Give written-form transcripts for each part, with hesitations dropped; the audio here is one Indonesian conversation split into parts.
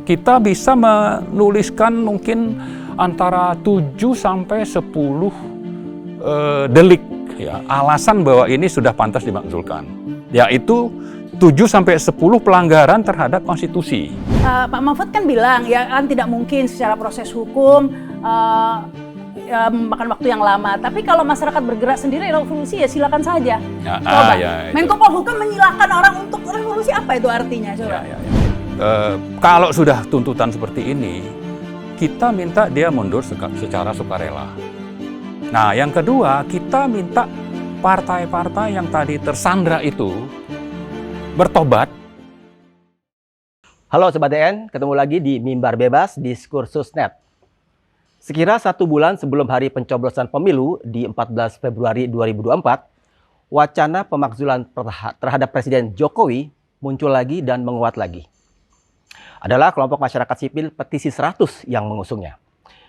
kita bisa menuliskan mungkin antara 7 sampai 10 delik, ya, alasan bahwa ini sudah pantas dimakzulkan, yaitu 7 sampai 10 pelanggaran terhadap konstitusi. Pak Mahfud kan bilang ya kan tidak mungkin secara proses hukum memakan waktu yang lama. Tapi kalau masyarakat bergerak sendiri revolusi ya silakan saja. Coba. Menko Polhukam menyilahkan orang untuk revolusi, apa itu artinya? Coba. Kalau sudah tuntutan seperti ini, kita minta dia mundur secara sukarela. Nah, yang kedua, kita minta partai-partai yang tadi tersandra itu bertobat. Halo Sobat DN, ketemu lagi di Mimbar Bebas Diskursus.net. Sekira 1 bulan sebelum hari pencoblosan pemilu di 14 Februari 2024, wacana pemakzulan terhadap Presiden Jokowi muncul lagi dan menguat lagi. Adalah kelompok masyarakat sipil Petisi 100 yang mengusungnya.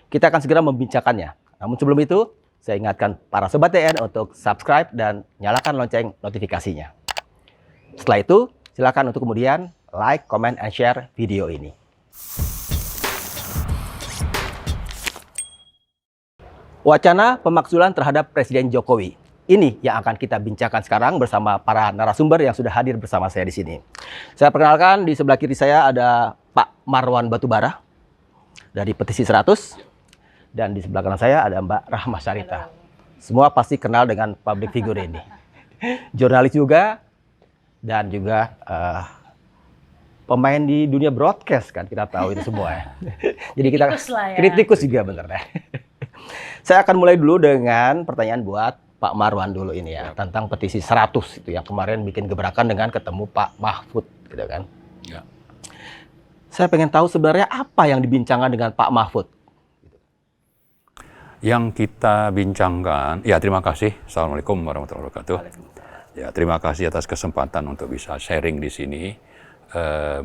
Kita akan segera membincangkannya. Namun sebelum itu, saya ingatkan para Sobat DN untuk subscribe dan nyalakan lonceng notifikasinya. Setelah itu, silakan untuk kemudian like, comment, and share video ini. Wacana pemakzulan terhadap Presiden Jokowi. Ini yang akan kita bincangkan sekarang bersama para narasumber yang sudah hadir bersama saya di sini. Saya perkenalkan, di sebelah kiri saya ada Pak Marwan Batubara dari Petisi 100. Dan di sebelah kanan saya ada Mbak Rahma Syarita. Semua pasti kenal dengan public figure ini. Jurnalis juga. Dan juga pemain di dunia broadcast, kan kita tahu itu semua ya. Jadi kita kritikus juga bener ya. Saya akan mulai dulu dengan pertanyaan buat Pak Marwan dulu ini ya, tentang Petisi 100 itu yang kemarin bikin gebrakan dengan ketemu Pak Mahfud gitu kan. Ya. Saya pengen tahu sebenarnya apa yang dibincangkan dengan Pak Mahfud. Yang kita bincangkan, ya terima kasih. Assalamualaikum warahmatullahi wabarakatuh. Ya, terima kasih atas kesempatan untuk bisa sharing di sini.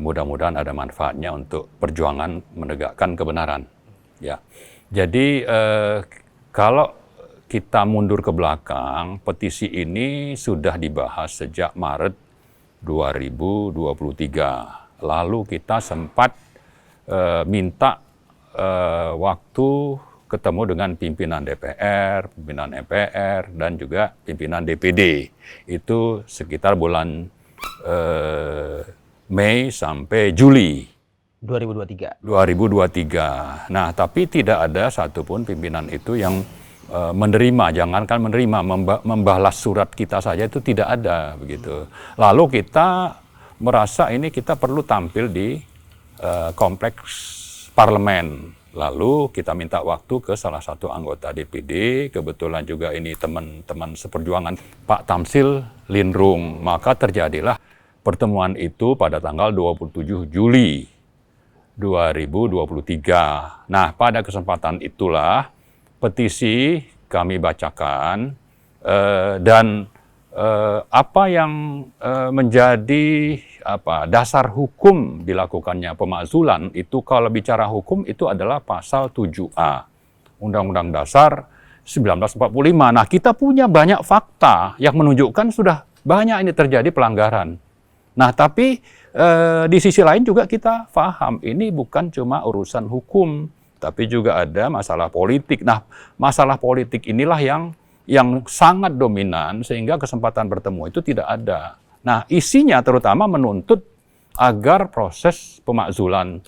Mudah-mudahan ada manfaatnya untuk perjuangan menegakkan kebenaran. Ya, jadi kalau kita mundur ke belakang, petisi ini sudah dibahas sejak Maret 2023. Lalu kita sempat minta waktu ketemu dengan pimpinan DPR, pimpinan MPR, dan juga pimpinan DPD. Itu sekitar bulan Mei sampai Juli 2023. Nah, tapi tidak ada satupun pimpinan itu yang menerima, jangankan menerima, membalas surat kita saja itu tidak ada begitu. Lalu kita merasa ini kita perlu tampil di kompleks parlemen. Lalu kita minta waktu ke salah satu anggota DPD, kebetulan juga ini teman-teman seperjuangan Pak Tamsil Lindrung. Maka terjadilah pertemuan itu pada tanggal 27 Juli 2023. Nah, pada kesempatan itulah petisi kami bacakan dan apa yang menjadi dasar hukum dilakukannya pemakzulan itu, kalau bicara hukum itu adalah pasal 7A Undang-Undang Dasar 1945. Nah, kita punya banyak fakta yang menunjukkan sudah banyak ini terjadi pelanggaran. Nah, tapi di sisi lain juga kita paham ini bukan cuma urusan hukum, tapi juga ada masalah politik. Nah, masalah politik inilah yang sangat dominan sehingga kesempatan bertemu itu tidak ada. Nah, isinya terutama menuntut agar proses pemakzulan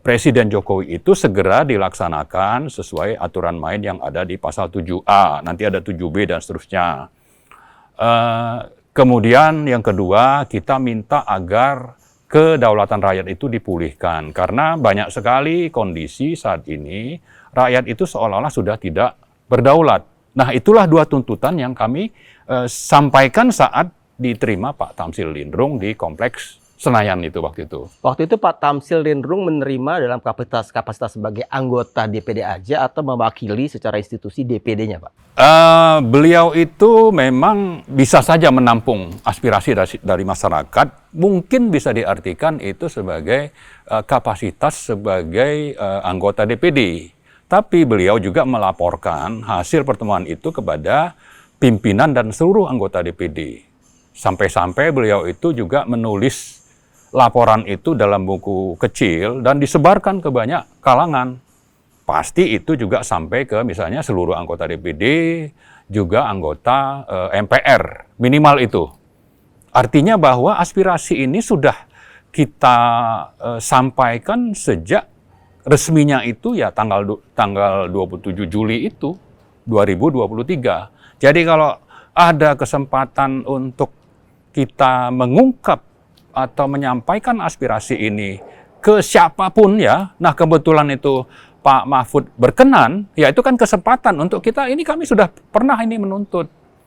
Presiden Jokowi itu segera dilaksanakan sesuai aturan main yang ada di pasal 7A, nanti ada 7B dan seterusnya. Kemudian yang kedua, kita minta agar kedaulatan rakyat itu dipulihkan. Karena banyak sekali kondisi saat ini, rakyat itu seolah-olah sudah tidak berdaulat. Nah, itulah dua tuntutan yang kami sampaikan saat diterima Pak Tamsil Lindrung di kompleks Senayan itu waktu itu. Waktu itu Pak Tamsil Lindrung menerima dalam kapasitas sebagai anggota DPD aja atau mewakili secara institusi DPD-nya, Pak? Beliau itu memang bisa saja menampung aspirasi dari masyarakat. Mungkin bisa diartikan itu sebagai kapasitas sebagai anggota DPD. Tapi beliau juga melaporkan hasil pertemuan itu kepada pimpinan dan seluruh anggota DPD. Sampai-sampai beliau itu juga menulis laporan itu dalam buku kecil dan disebarkan ke banyak kalangan, pasti itu juga sampai ke misalnya seluruh anggota DPD, juga anggota MPR, minimal itu. Artinya bahwa aspirasi ini sudah kita sampaikan sejak resminya itu ya tanggal 27 Juli itu 2023. Jadi kalau ada kesempatan untuk kita mengungkap atau menyampaikan aspirasi ini ke siapapun ya, nah kebetulan itu Pak Mahfud berkenan, ya itu kan kesempatan untuk kita, ini kami sudah pernah ini menuntut.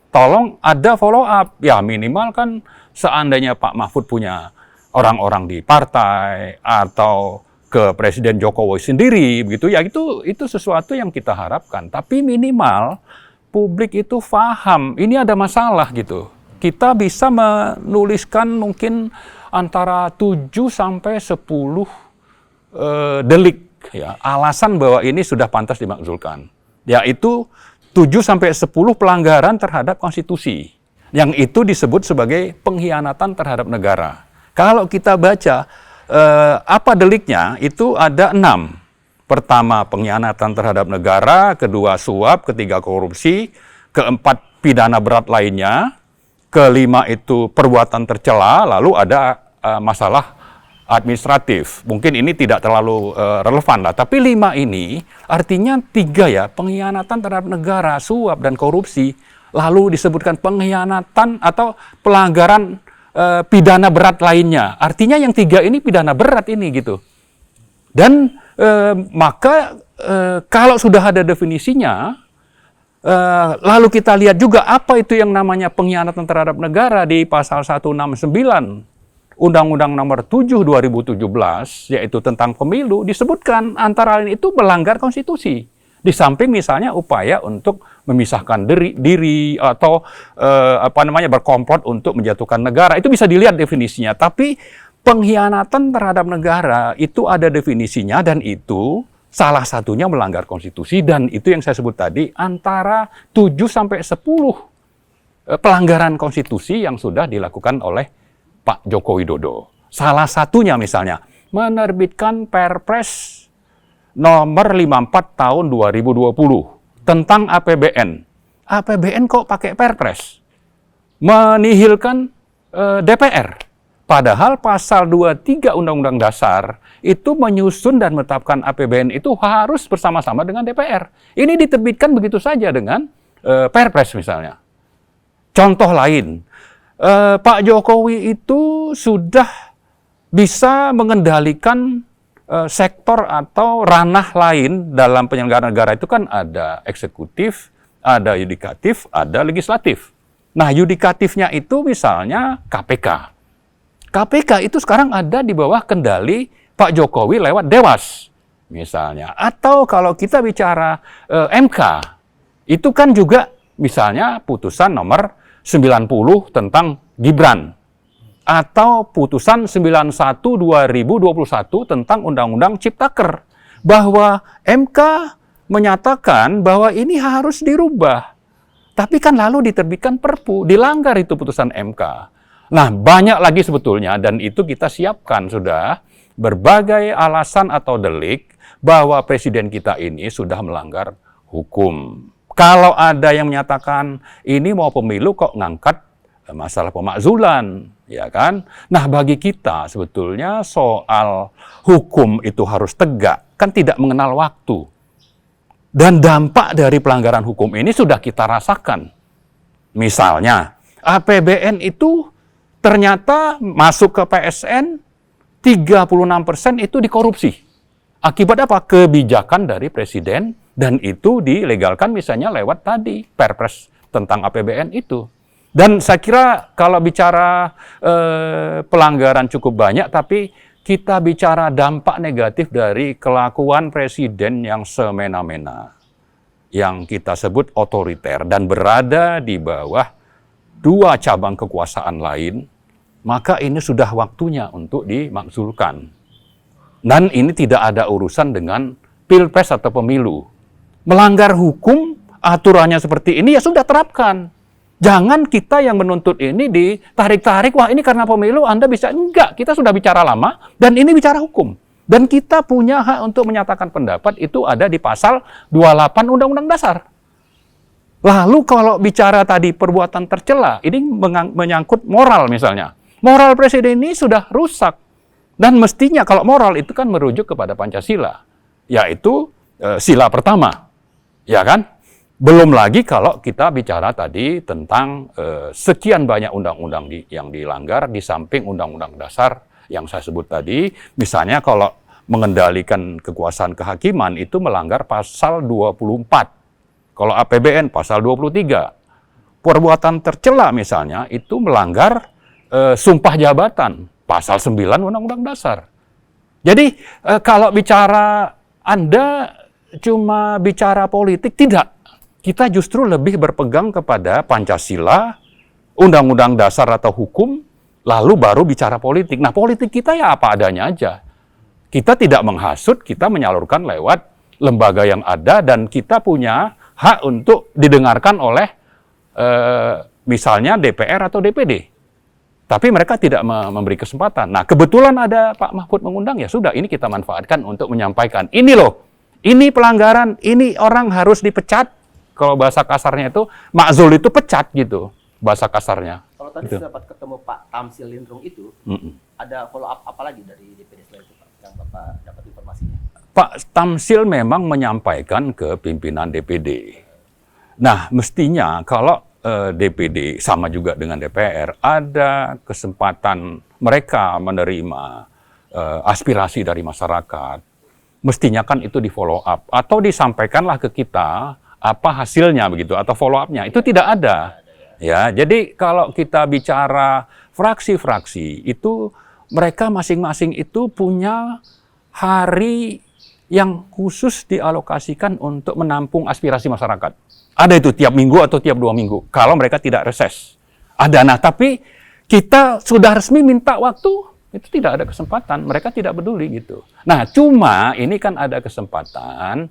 Tolong ada follow up, ya minimal kan seandainya Pak Mahfud punya orang-orang di partai atau ke Presiden Jokowi sendiri, begitu ya itu sesuatu yang kita harapkan. Tapi minimal publik itu paham, ini ada masalah gitu. Kita bisa menuliskan mungkin antara 7 sampai 10 delik. Ya, alasan bahwa ini sudah pantas dimakzulkan, yaitu 7 sampai 10 pelanggaran terhadap konstitusi, yang itu disebut sebagai pengkhianatan terhadap negara. Kalau kita baca apa deliknya, itu ada 6. Pertama, pengkhianatan terhadap negara, kedua suap, ketiga korupsi, keempat pidana berat lainnya, kelima itu perbuatan tercela, lalu ada masalah administratif. Mungkin ini tidak terlalu relevan lah, tapi 5 ini artinya 3 ya, pengkhianatan terhadap negara, suap dan korupsi, lalu disebutkan pengkhianatan atau pelanggaran pidana berat lainnya. Artinya yang 3 ini pidana berat ini gitu. Dan maka kalau sudah ada definisinya, lalu kita lihat juga apa itu yang namanya pengkhianatan terhadap negara di pasal 169 Undang-Undang Nomor 7 2017, yaitu tentang pemilu, disebutkan antara lain itu melanggar konstitusi. Di samping misalnya upaya untuk memisahkan diri atau berkomplot untuk menjatuhkan negara, itu bisa dilihat definisinya. Tapi pengkhianatan terhadap negara itu ada definisinya, dan itu salah satunya melanggar konstitusi, dan itu yang saya sebut tadi antara 7 sampai 10 pelanggaran konstitusi yang sudah dilakukan oleh Pak Joko Widodo. Salah satunya misalnya menerbitkan Perpres nomor 54 tahun 2020 tentang APBN. APBN kok pakai Perpres? Menihilkan DPR. Padahal pasal 23 Undang-Undang Dasar itu menyusun dan menetapkan APBN itu harus bersama-sama dengan DPR. Ini diterbitkan begitu saja dengan Perpres misalnya. Contoh lain, Pak Jokowi itu sudah bisa mengendalikan sektor atau ranah lain dalam penyelenggaraan negara. Itu kan ada eksekutif, ada yudikatif, ada legislatif. Nah, yudikatifnya itu misalnya KPK. KPK itu sekarang ada di bawah kendali Pak Jokowi lewat Dewas misalnya. Atau kalau kita bicara MK, itu kan juga misalnya putusan nomor 90 tentang Gibran, atau putusan 91 2021 tentang Undang-Undang Ciptaker, bahwa MK menyatakan bahwa ini harus dirubah. Tapi kan lalu diterbitkan Perpu, dilanggar itu putusan MK. Nah, banyak lagi sebetulnya, dan itu kita siapkan sudah berbagai alasan atau delik bahwa presiden kita ini sudah melanggar hukum. Kalau ada yang menyatakan ini mau pemilu kok ngangkat masalah pemakzulan, ya kan? Nah, bagi kita sebetulnya soal hukum itu harus tegak, kan tidak mengenal waktu. Dan dampak dari pelanggaran hukum ini sudah kita rasakan. Misalnya, APBN itu ternyata masuk ke PSN 36% itu dikorupsi. Akibat apa? Kebijakan dari presiden, dan itu dilegalkan misalnya lewat tadi Perpres tentang APBN itu. Dan saya kira kalau bicara pelanggaran cukup banyak, tapi kita bicara dampak negatif dari kelakuan presiden yang semena-mena, yang kita sebut otoriter dan berada di bawah 2 cabang kekuasaan lain, maka ini sudah waktunya untuk dimakzulkan. Dan ini tidak ada urusan dengan pilpres atau pemilu. Melanggar hukum, aturannya seperti ini, ya sudah terapkan. Jangan kita yang menuntut ini ditarik-tarik, wah ini karena pemilu Anda bisa. Enggak, kita sudah bicara lama dan ini bicara hukum. Dan kita punya hak untuk menyatakan pendapat, itu ada di pasal 28 Undang-Undang Dasar. Lalu kalau bicara tadi perbuatan tercela, ini menyangkut moral misalnya. Moral presiden ini sudah rusak. Dan mestinya kalau moral itu kan merujuk kepada Pancasila. Yaitu sila pertama. Ya kan? Belum lagi kalau kita bicara tadi tentang sekian banyak undang-undang yang dilanggar di samping undang-undang dasar yang saya sebut tadi. Misalnya kalau mengendalikan kekuasaan kehakiman itu melanggar pasal 24. Kalau APBN pasal 23. Perbuatan tercela misalnya itu melanggar sumpah jabatan pasal 9 undang-undang dasar. Jadi kalau bicara Anda cuma bicara politik, tidak. Kita justru lebih berpegang kepada Pancasila, Undang-Undang Dasar atau hukum, lalu baru bicara politik. Nah, politik kita ya apa adanya aja. Kita tidak menghasut, kita menyalurkan lewat lembaga yang ada, dan kita punya hak untuk didengarkan oleh misalnya DPR atau DPD. Tapi mereka tidak memberi kesempatan. Nah, kebetulan ada Pak Mahfud mengundang, ya sudah, ini kita manfaatkan untuk menyampaikan. Ini loh, ini pelanggaran, ini orang harus dipecat. Kalau bahasa kasarnya itu, makzul itu pecat gitu, bahasa kasarnya. Kalau tadi gitu. sempat ketemu Pak Tamsil Lindrung itu, ada follow up apa lagi dari DPD selain itu Pak, yang Bapak dapat informasinya? Pak Tamsil memang menyampaikan ke pimpinan DPD. Nah, mestinya kalau DPD sama juga dengan DPR, ada kesempatan mereka menerima aspirasi dari masyarakat. Mestinya kan itu di follow up, atau disampaikanlah ke kita apa hasilnya begitu, atau follow up-nya. Itu tidak ada. Ya, jadi kalau kita bicara fraksi-fraksi, itu mereka masing-masing itu punya hari yang khusus dialokasikan untuk menampung aspirasi masyarakat. Ada itu tiap minggu atau tiap 2 minggu, kalau mereka tidak reses. Ada, nah tapi kita sudah resmi minta waktu, itu tidak ada kesempatan, mereka tidak peduli gitu. Nah, cuma ini kan ada kesempatan,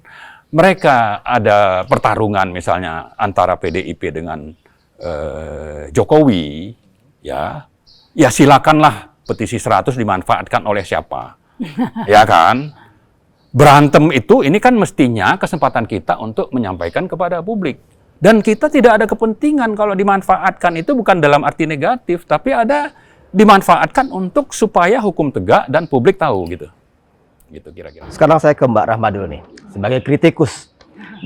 mereka ada pertarungan misalnya antara PDIP dengan Jokowi, ya silakanlah petisi 100 dimanfaatkan oleh siapa, ya kan? Berantem itu, ini kan mestinya kesempatan kita untuk menyampaikan kepada publik. Dan kita tidak ada kepentingan kalau dimanfaatkan itu bukan dalam arti negatif, tapi ada dimanfaatkan untuk supaya hukum tegak dan publik tahu gitu. Gitu kira-kira. Sekarang saya ke Mbak Rahma dulu nih, sebagai kritikus.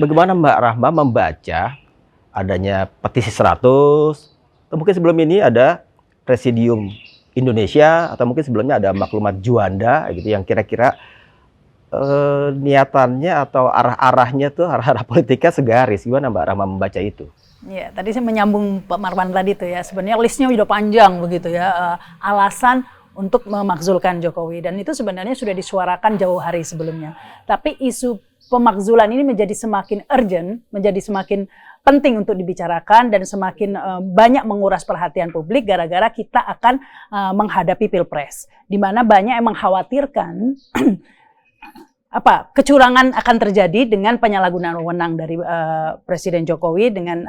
Bagaimana Mbak Rahma membaca adanya petisi 100, atau mungkin sebelum ini ada Presidium Indonesia, atau mungkin sebelumnya ada Maklumat Juanda, gitu, yang kira-kira niatannya atau arah-arahnya tuh, arah-arah politiknya segaris. Gimana Mbak Rahma membaca itu? Ya, tadi saya menyambung Pak Marwan tadi tuh ya, sebenarnya listnya udah panjang begitu ya, alasan untuk memakzulkan Jokowi, dan itu sebenarnya sudah disuarakan jauh hari sebelumnya. Tapi isu pemakzulan ini menjadi semakin urgent, menjadi semakin penting untuk dibicarakan dan semakin banyak menguras perhatian publik gara-gara kita akan menghadapi Pilpres, di mana banyak yang mengkhawatirkan kecurangan akan terjadi dengan penyalahgunaan wewenang dari Presiden Jokowi, dengan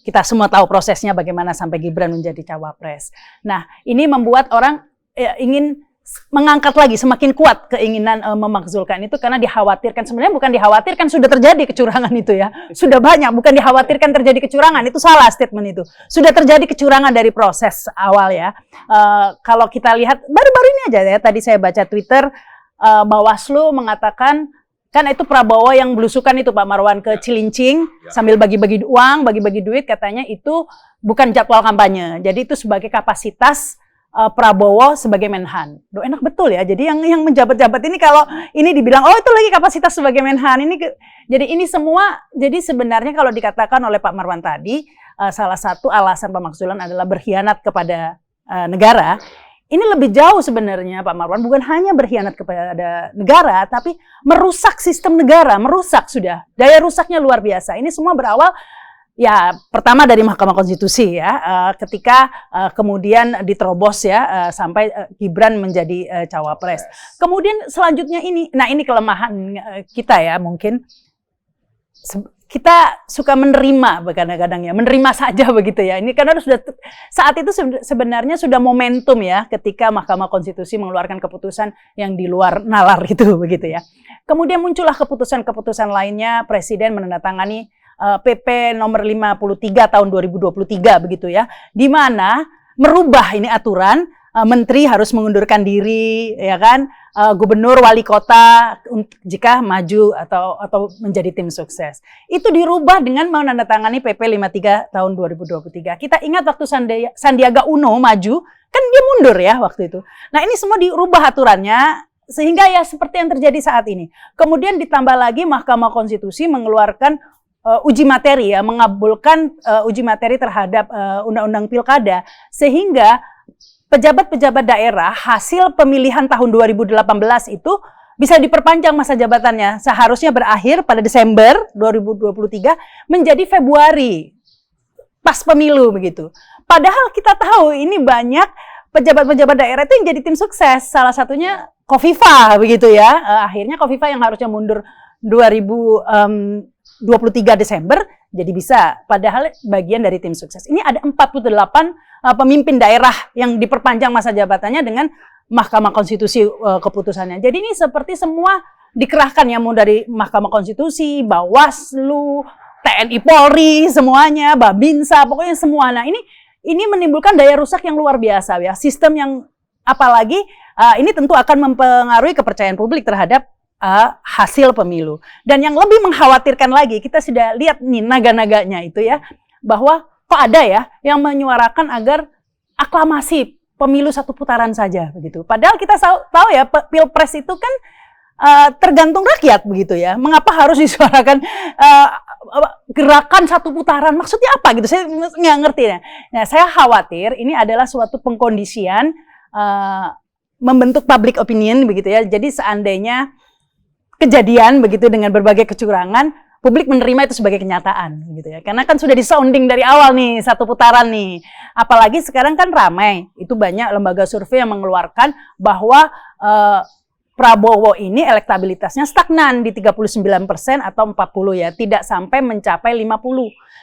kita semua tahu prosesnya bagaimana sampai Gibran menjadi cawapres. Nah, ini membuat orang ingin mengangkat lagi, semakin kuat keinginan memakzulkan itu, karena dikhawatirkan, sebenarnya bukan dikhawatirkan, sudah terjadi kecurangan itu ya, sudah banyak, bukan dikhawatirkan terjadi kecurangan, itu salah statement itu, sudah terjadi kecurangan dari proses awal ya. Kalau kita lihat baru-baru ini aja ya, tadi saya baca Twitter, Bawaslu mengatakan, kan itu Prabowo yang belusukan itu Pak Marwan ke Cilincing sambil bagi-bagi uang, bagi-bagi duit, katanya itu bukan jadwal kampanye, jadi itu sebagai kapasitas Prabowo sebagai Menhan. Duh, enak betul ya. Jadi yang menjabat-jabat ini kalau ini dibilang oh itu lagi kapasitas sebagai Menhan, jadi ini semua, jadi sebenarnya kalau dikatakan oleh Pak Marwan tadi, salah satu alasan pemakzulan adalah berkhianat kepada negara. Ini lebih jauh sebenarnya Pak Marwan, bukan hanya berkhianat kepada negara, tapi merusak sistem negara, merusak sudah. Daya rusaknya luar biasa. Ini semua berawal ya pertama dari Mahkamah Konstitusi ya, ketika kemudian diterobos ya sampai Gibran menjadi cawapres. Kemudian selanjutnya ini, nah ini kelemahan kita ya mungkin. kita suka menerima kadang-kadang ya, menerima saja begitu ya. Ini karena sudah saat itu sebenarnya sudah momentum ya ketika Mahkamah Konstitusi mengeluarkan keputusan yang di luar nalar itu begitu ya. Kemudian muncullah keputusan-keputusan lainnya, Presiden menandatangani PP nomor 53 tahun 2023 begitu ya, di mana merubah ini aturan menteri harus mengundurkan diri, ya kan? Gubernur, wali kota jika maju atau menjadi tim sukses. Itu dirubah dengan menandatangani PP 53 tahun 2023. Kita ingat waktu Sandiaga Uno maju, kan dia mundur ya waktu itu. Nah, ini semua dirubah aturannya sehingga ya seperti yang terjadi saat ini. Kemudian ditambah lagi Mahkamah Konstitusi mengeluarkan uji materi ya, mengabulkan uji materi terhadap undang-undang pilkada sehingga pejabat-pejabat daerah hasil pemilihan tahun 2018 itu bisa diperpanjang masa jabatannya. Seharusnya berakhir pada Desember 2023 menjadi Februari pas pemilu begitu. Padahal kita tahu ini banyak pejabat-pejabat daerah itu yang jadi tim sukses. Salah satunya Khofifah begitu ya. Akhirnya Khofifah yang harusnya mundur 2023 Desember jadi bisa, padahal bagian dari tim sukses. Ini ada 48 pemimpin daerah yang diperpanjang masa jabatannya dengan Mahkamah Konstitusi keputusannya. Jadi ini seperti semua dikerahkan ya, mau dari Mahkamah Konstitusi, Bawaslu, TNI Polri, semuanya, Babinsa, pokoknya semua. Nah ini menimbulkan daya rusak yang luar biasa ya. Sistem yang apalagi ini tentu akan mempengaruhi kepercayaan publik terhadap hasil pemilu. Dan yang lebih mengkhawatirkan lagi, kita sudah lihat nih naga-naganya itu ya, bahwa kok ada ya yang menyuarakan agar aklamasi pemilu satu putaran saja begitu. Padahal kita tahu ya pilpres itu kan tergantung rakyat begitu ya. Mengapa harus disuarakan gerakan satu putaran? Maksudnya apa gitu? Saya nggak ngerti ya. Nah, saya khawatir ini adalah suatu pengkondisian membentuk public opinion begitu ya. Jadi seandainya kejadian begitu dengan berbagai kecurangan, publik menerima itu sebagai kenyataan gitu ya. Karena kan sudah disounding dari awal nih satu putaran nih. Apalagi sekarang kan ramai, itu banyak lembaga survei yang mengeluarkan bahwa Prabowo ini elektabilitasnya stagnan di 39% atau 40 ya, tidak sampai mencapai 50.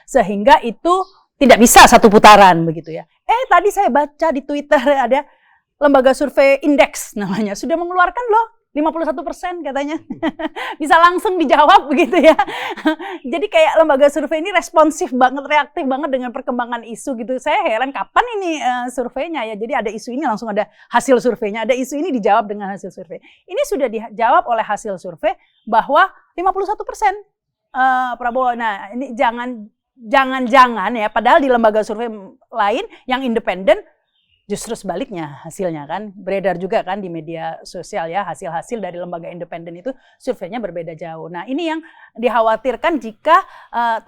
Sehingga itu tidak bisa satu putaran begitu ya. Tadi saya baca di Twitter ada lembaga survei Indeks namanya sudah mengeluarkan loh 51% katanya. Bisa langsung dijawab begitu ya. Jadi kayak lembaga survei ini responsif banget, reaktif banget dengan perkembangan isu gitu. Saya heran kapan ini surveinya ya. Jadi ada isu ini langsung ada hasil surveinya, ada isu ini dijawab dengan hasil survei. Ini sudah dijawab oleh hasil survei bahwa 51% Prabowo. Nah, ini jangan ya, padahal di lembaga survei lain yang independen justru sebaliknya hasilnya kan, beredar juga kan di media sosial ya, hasil-hasil dari lembaga independen itu surveinya berbeda jauh. Nah ini yang dikhawatirkan jika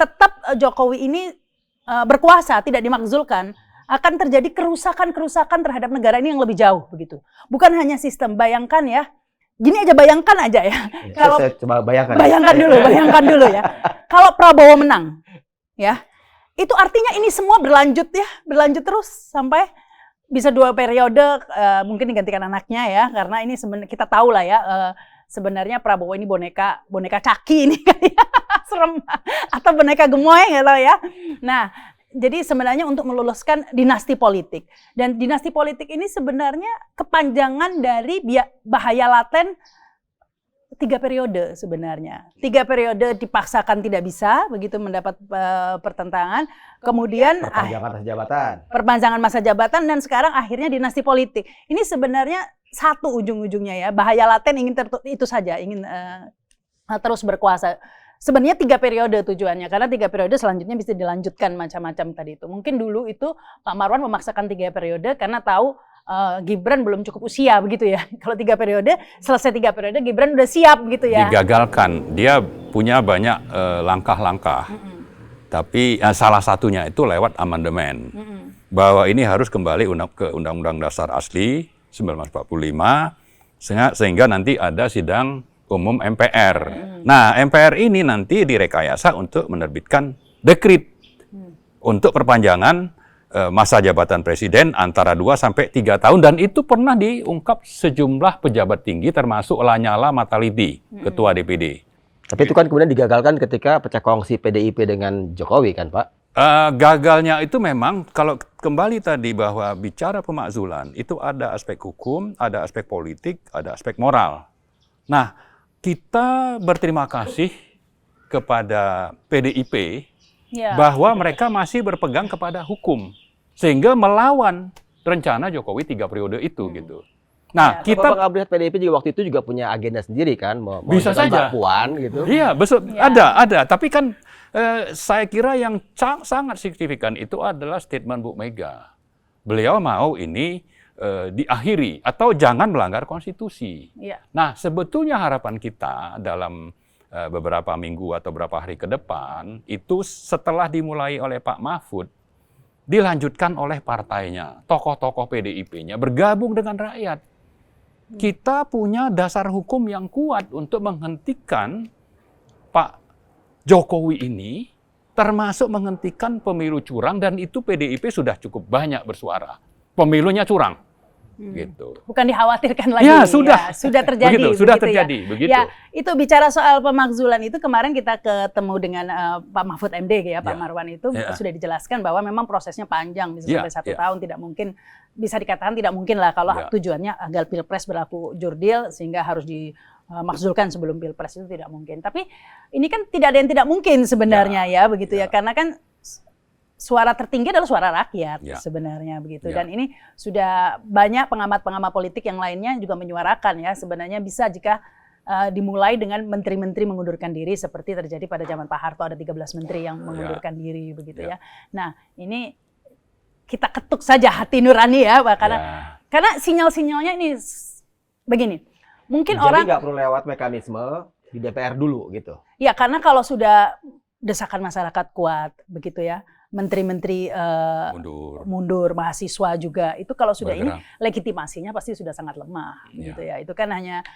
tetap Jokowi ini berkuasa, tidak dimakzulkan, akan terjadi kerusakan-kerusakan terhadap negara ini yang lebih jauh begitu. Bukan hanya sistem, bayangkan ya, gini aja bayangkan aja ya. Kalau saya coba bayangkan dulu ya. Kalau Prabowo menang, ya, itu artinya ini semua berlanjut terus sampai bisa 2 periode, mungkin digantikan anaknya ya, karena ini sebenarnya kita tahu lah ya, sebenarnya Prabowo ini boneka caki ini kan ya, serem, atau boneka gemoy nggak tahu ya. Nah, jadi sebenarnya untuk meluluskan dinasti politik, dan dinasti politik ini sebenarnya kepanjangan dari bahaya laten 3 periode sebenarnya. 3 periode dipaksakan tidak bisa, begitu mendapat pertentangan. Kemudian perpanjangan masa jabatan, dan sekarang akhirnya dinasti politik. Ini sebenarnya satu ujung-ujungnya ya. Bahaya laten ingin itu saja, ingin terus berkuasa. Sebenarnya 3 periode tujuannya, karena 3 periode selanjutnya bisa dilanjutkan macam-macam tadi itu. Mungkin dulu itu Pak Marwan memaksakan 3 periode karena tahu Gibran belum cukup usia begitu ya. Kalau 3 periode, selesai 3 periode Gibran udah siap gitu ya. Digagalkan, dia punya banyak langkah-langkah. Tapi salah satunya itu lewat amandemen. Bahwa ini harus kembali ke Undang-Undang Dasar Asli 1945, sehingga nanti ada sidang umum MPR. Nah, MPR ini nanti direkayasa untuk menerbitkan dekrit untuk perpanjangan masa jabatan presiden antara 2 sampai 3 tahun, dan itu pernah diungkap sejumlah pejabat tinggi termasuk Lanyala Mataliti, ketua DPD. Tapi itu kan kemudian digagalkan ketika pecah kongsi PDIP dengan Jokowi kan, Pak? Gagalnya itu memang kalau kembali tadi bahwa bicara pemakzulan itu ada aspek hukum, ada aspek politik, ada aspek moral. Nah, kita berterima kasih kepada PDIP bahwa mereka masih berpegang kepada hukum sehingga melawan rencana Jokowi 3 periode itu gitu. Nah, kita Bapak melihat PDIP juga waktu itu juga punya agenda sendiri kan, bisa saja Puan gitu. Iya, betul. Ada. Tapi kan saya kira yang sangat signifikan itu adalah statement Bu Mega. Beliau mau ini diakhiri atau jangan melanggar konstitusi. Iya. Nah, sebetulnya harapan kita dalam beberapa minggu atau beberapa hari ke depan itu setelah dimulai oleh Pak Mahfud, dilanjutkan oleh partainya, tokoh-tokoh PDIP-nya bergabung dengan rakyat. Kita punya dasar hukum yang kuat untuk menghentikan Pak Jokowi ini, termasuk menghentikan pemilu curang, dan itu PDIP sudah cukup banyak bersuara. Pemilunya curang, gitu. Bukan dikhawatirkan lagi. Ya, sudah. Sudah terjadi. Begitu, sudah begitu terjadi, ya. begitu. Ya, itu bicara soal pemakzulan itu kemarin kita ketemu dengan Pak Mahfud MD ya, Pak Marwan itu sudah dijelaskan bahwa memang prosesnya panjang, bisa sampai 1 tahun, tidak mungkin, bisa dikatakan tidak mungkin lah kalau tujuannya agar Pilpres berlaku jurdil sehingga harus dimakzulkan sebelum Pilpres, itu tidak mungkin. Tapi ini kan tidak ada yang tidak mungkin sebenarnya ya begitu ya, karena kan suara tertinggi adalah suara rakyat sebenarnya begitu. Dan ini sudah banyak pengamat-pengamat politik yang lainnya juga menyuarakan ya, sebenarnya bisa jika dimulai dengan menteri-menteri mengundurkan diri seperti terjadi pada zaman Pak Harto, ada 13 menteri yang mengundurkan diri begitu ya. Nah, ini kita ketuk saja hati nurani ya, karena sinyal-sinyalnya ini begini. Mungkin Jadi orang nggak perlu lewat mekanisme di DPR dulu gitu. Ya, karena kalau sudah desakan masyarakat kuat begitu ya, menteri-menteri mundur, mahasiswa juga, itu kalau sudah ini legitimasinya pasti sudah sangat lemah gitu ya. Itu kan hanya,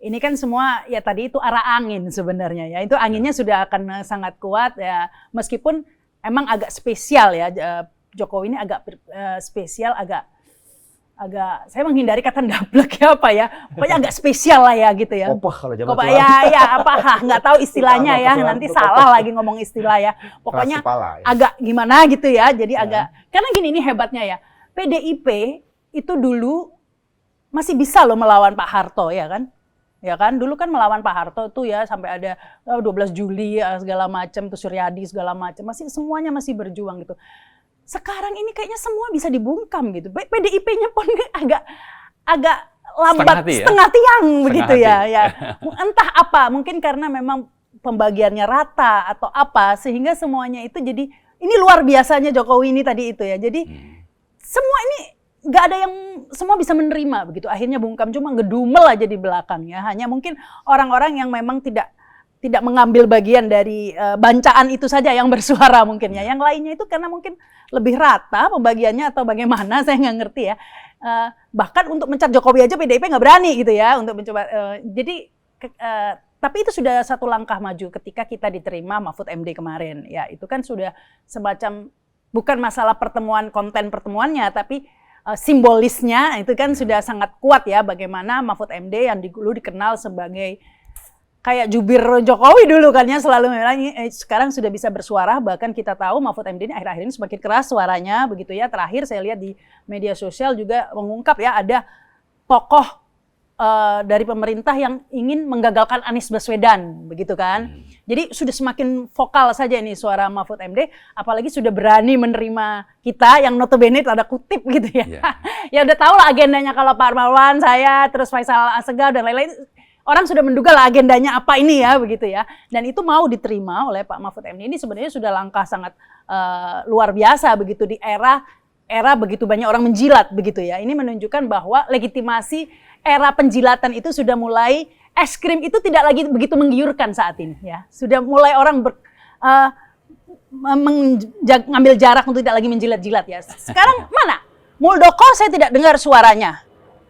ini kan semua ya tadi itu arah angin sebenarnya ya. Itu anginnya sudah akan sangat kuat ya, meskipun emang agak spesial ya, Jokowi ini agak spesial, agak saya menghindari kata ndablek ya apa ya, pokoknya agak spesial lah ya gitu ya. Kopah kalau zaman Kopah ya nggak tahu istilahnya ya, nanti salah lagi ngomong istilah ya. Pokoknya agak gimana gitu ya, jadi agak, karena gini, ini hebatnya ya, PDIP itu dulu masih bisa loh melawan Pak Harto ya kan. Ya kan, dulu kan melawan Pak Harto tuh ya sampai ada 12 Juli segala macam, tuh Suryadi segala macam, semuanya masih berjuang gitu. Sekarang ini kayaknya semua bisa dibungkam gitu. PDIP-nya pun agak lambat, setengah tiang begitu ya. Entah apa, mungkin karena memang pembagiannya rata atau apa, sehingga semuanya itu jadi, ini luar biasanya Jokowi ini tadi itu ya. Jadi semua ini nggak ada yang, semua bisa menerima begitu. Akhirnya bungkam, cuma ngedumel aja di belakangnya. Hanya mungkin orang-orang yang memang tidak mengambil bagian dari bancaan itu saja yang bersuara mungkin ya. Yang lainnya itu karena mungkin lebih rata pembagiannya atau bagaimana, saya nggak ngerti ya. Bahkan untuk mencat Jokowi aja PDIP nggak berani gitu ya untuk mencoba. Tapi itu sudah satu langkah maju ketika kita diterima Mahfud MD kemarin. Ya, itu kan sudah semacam, bukan masalah pertemuan, konten pertemuannya, tapi simbolisnya itu kan sudah sangat kuat ya, bagaimana Mahfud MD yang dulu dikenal sebagai kayak jubir Jokowi dulu kan ya, selalu sekarang sudah bisa bersuara. Bahkan kita tahu Mahfud MD ini akhir-akhir ini semakin keras suaranya begitu ya. Terakhir saya lihat di media sosial juga mengungkap ya, ada tokoh dari pemerintah yang ingin menggagalkan Anies Baswedan begitu kan. Jadi sudah semakin vokal saja ini suara Mahfud MD, apalagi sudah berani menerima kita yang notabene tanda kutip gitu ya. Ya udah tahu lah agendanya, kalau Pak Marwan, saya, terus Faisal Assegaf dan lain-lain, orang sudah menduga lah agendanya apa ini ya begitu ya. Dan itu mau diterima oleh Pak Mahfud MD, ini sebenarnya sudah langkah sangat luar biasa begitu di era begitu banyak orang menjilat begitu ya. Ini menunjukkan bahwa legitimasi era penjilatan itu sudah mulai, es krim itu tidak lagi begitu menggiurkan saat ini ya. Sudah mulai orang mengambil jarak untuk tidak lagi menjilat-jilat ya. Sekarang mana? Muldoko saya tidak dengar suaranya.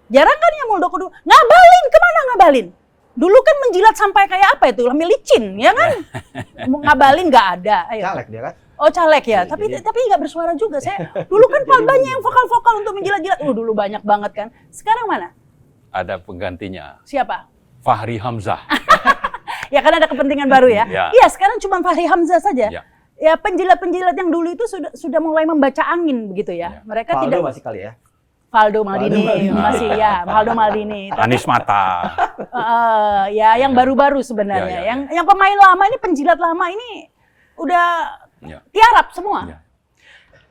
Jarang kan ya Muldoko dulu. Ngabalin, kemana Ngabalin? Dulu kan menjilat sampai kayak apa itu? Licin, ya kan? Ngabalin nggak ada. Ayo. Caleg dia kan? Oh caleg ya, tapi nggak bersuara juga. Saya dulu kan banyak yang vokal-vokal untuk menjilat-jilat. Dulu banyak banget kan. Sekarang mana? Ada penggantinya. Siapa? Fahri Hamzah. Ya kan ada kepentingan baru ya. Ya. Iya, sekarang cuma Fahri Hamzah saja. Ya. Ya penjilat-penjilat yang dulu itu sudah mulai membaca angin begitu ya. Ya. Mereka Valdo tidak masih kali ya. Valdo Maldini masih ya, Valdo Maldini. Anies Mata. Ya yang baru-baru sebenarnya. Ya. Yang pemain lama ini, penjilat lama ini udah tiarap semua. Ya.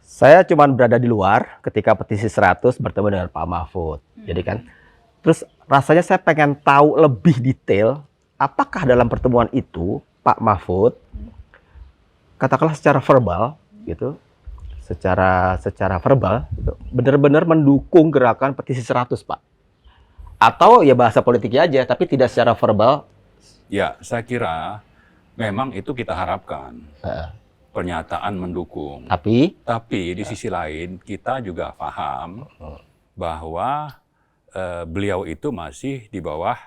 Saya cuma berada di luar ketika petisi 100 bertemu dengan Pak Mahfud. Jadi kan, terus rasanya saya pengen tahu lebih detail, apakah dalam pertemuan itu Pak Mahfud, katakanlah secara verbal, gitu, secara verbal, gitu, benar-benar mendukung gerakan petisi 100, Pak. Atau ya bahasa politiknya aja, tapi tidak secara verbal. Ya, saya kira memang itu kita harapkan. Pernyataan mendukung. Tapi di sisi lain kita juga paham bahwa beliau itu masih di bawah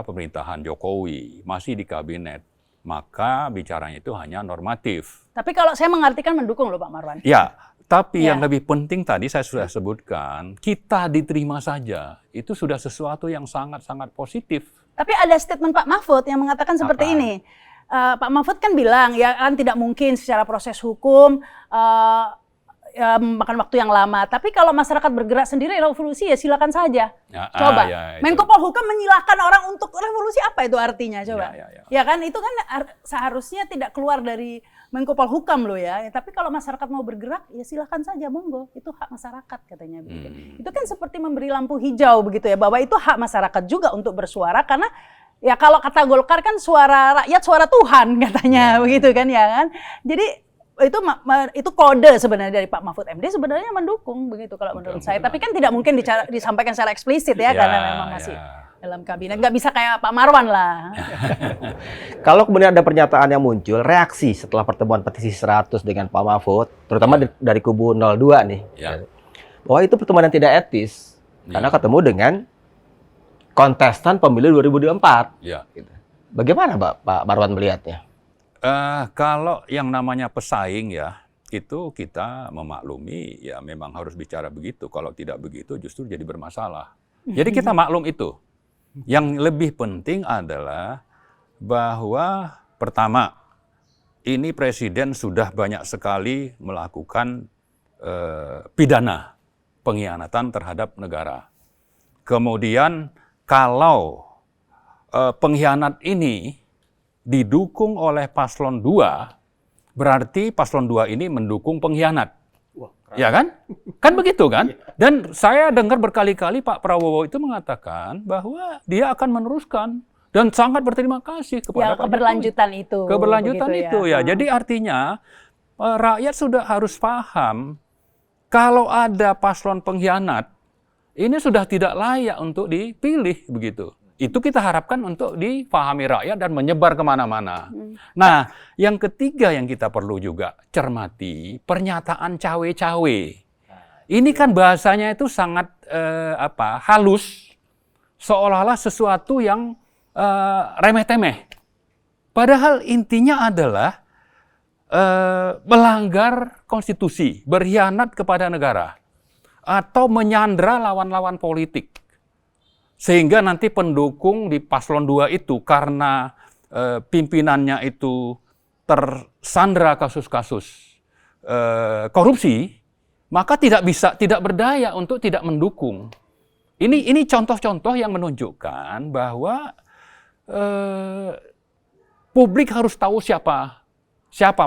pemerintahan Jokowi, masih di kabinet. Maka bicaranya itu hanya normatif. Tapi kalau saya mengartikan mendukung loh Pak Marwan. Ya, tapi Ya. yang lebih penting tadi saya sudah sebutkan, kita diterima saja. Itu sudah sesuatu yang sangat-sangat positif. Tapi ada statement Pak Mahfud yang mengatakan seperti ini. Pak Mahfud kan bilang ya kan tidak mungkin secara proses hukum memakan waktu yang lama. Tapi kalau masyarakat bergerak sendiri revolusi ya silakan saja. Coba. Menko Polhukam menyilahkan orang untuk revolusi, apa itu artinya coba? Ya kan itu kan seharusnya tidak keluar dari Menko Polhukam loh ya. Tapi kalau masyarakat mau bergerak ya silakan saja, monggo. Itu hak masyarakat katanya begitu. Itu kan seperti memberi lampu hijau begitu ya, bahwa itu hak masyarakat juga untuk bersuara, karena ya kalau kata Golkar kan suara rakyat suara Tuhan katanya begitu kan ya kan. Jadi itu kode sebenarnya dari Pak Mahfud MD sebenarnya mendukung begitu kalau menurut saya. Tapi kan tidak mungkin disampaikan secara eksplisit ya, karena memang masih dalam kabinet, nggak bisa kayak Pak Marwan lah. kalau kemudian ada pernyataan yang muncul, reaksi setelah pertemuan petisi 100 dengan Pak Mahfud, terutama dari kubu 02 nih, bahwa itu pertemuan yang tidak etis karena ketemu dengan kontestan pemilu 2024. Gitu. Bagaimana Pak Marwan melihatnya? Kalau yang namanya pesaing ya, itu kita memaklumi ya memang harus bicara begitu. Kalau tidak begitu justru jadi bermasalah. Jadi kita maklum itu. Yang lebih penting adalah bahwa pertama, ini Presiden sudah banyak sekali melakukan pidana pengkhianatan terhadap negara. Kemudian kalau pengkhianat ini didukung oleh paslon 2, berarti paslon 2 ini mendukung pengkhianat. Ya kan? Kan begitu kan? Dan saya dengar berkali-kali Pak Prabowo itu mengatakan bahwa dia akan meneruskan dan sangat berterima kasih kepada Pak keberlanjutan Jokowi. itu. Keberlanjutan itu ya. Jadi artinya rakyat sudah harus paham kalau ada paslon pengkhianat, ini sudah tidak layak untuk dipilih begitu. Itu kita harapkan untuk dipahami rakyat dan menyebar kemana-mana. Nah, yang ketiga yang kita perlu juga cermati, pernyataan cawe-cawe. Ini kan bahasanya itu sangat halus, seolah-olah sesuatu yang remeh-temeh. Padahal intinya adalah melanggar konstitusi, berkhianat kepada negara, atau menyandra lawan-lawan politik. Sehingga nanti pendukung di paslon 2 itu karena pimpinannya itu tersandra kasus-kasus korupsi, maka tidak berdaya untuk tidak mendukung. Ini contoh-contoh yang menunjukkan bahwa publik harus tahu siapa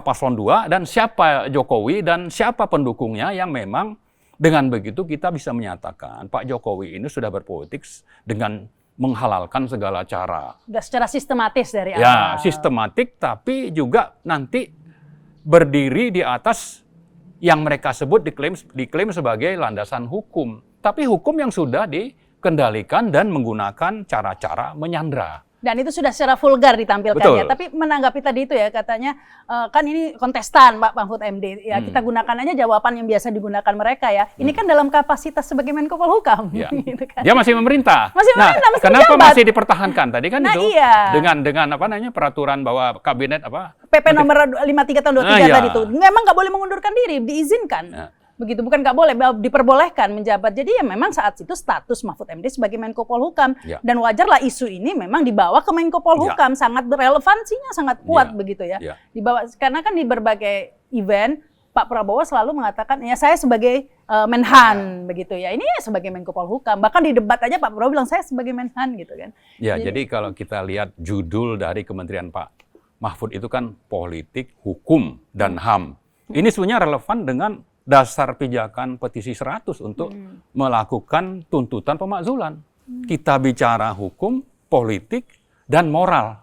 paslon 2 dan siapa Jokowi dan siapa pendukungnya yang memang. Dengan begitu kita bisa menyatakan Pak Jokowi ini sudah berpolitik dengan menghalalkan segala cara. Sudah secara sistematis dari awal. Ya, sistematik tapi juga nanti berdiri di atas yang mereka sebut diklaim sebagai landasan hukum. Tapi hukum yang sudah dikendalikan dan menggunakan cara-cara menyandra. Dan itu sudah secara vulgar ditampilkannya. Tapi menanggapi tadi itu ya, katanya kan ini kontestan Pak Mahfud MD. Ya kita gunakan aja jawaban yang biasa digunakan mereka ya. Ini kan dalam kapasitas sebagai Menko Polhukam. Ya. Gitu kan. Dia masih memerintah. Masih memerintah, masih kenapa menjabat. masih dipertahankan tadi kan itu? Iya. Dengan apa namanya peraturan bahwa kabinet PP nomor 53 tahun 23 tadi itu. Memang nggak boleh mengundurkan diri, diizinkan. begitu, bukan nggak boleh, diperbolehkan menjabat. Jadi ya memang saat itu status Mahfud MD sebagai Menko Polhukam, dan wajarlah isu ini memang dibawa ke Menko Polhukam, sangat relevansinya sangat kuat begitu ya. Dibawa karena kan di berbagai event Pak Prabowo selalu mengatakan ya saya sebagai Menhan begitu ya. Ini sebagai Menko Polhukam. Bahkan di debat aja Pak Prabowo bilang saya sebagai Menhan gitu kan. Ya, jadi kalau kita lihat judul dari Kementerian Pak Mahfud itu kan politik, hukum, dan HAM. Ini sebenarnya relevan dengan dasar pijakan petisi 100 untuk melakukan tuntutan pemakzulan. Kita bicara hukum, politik, dan moral.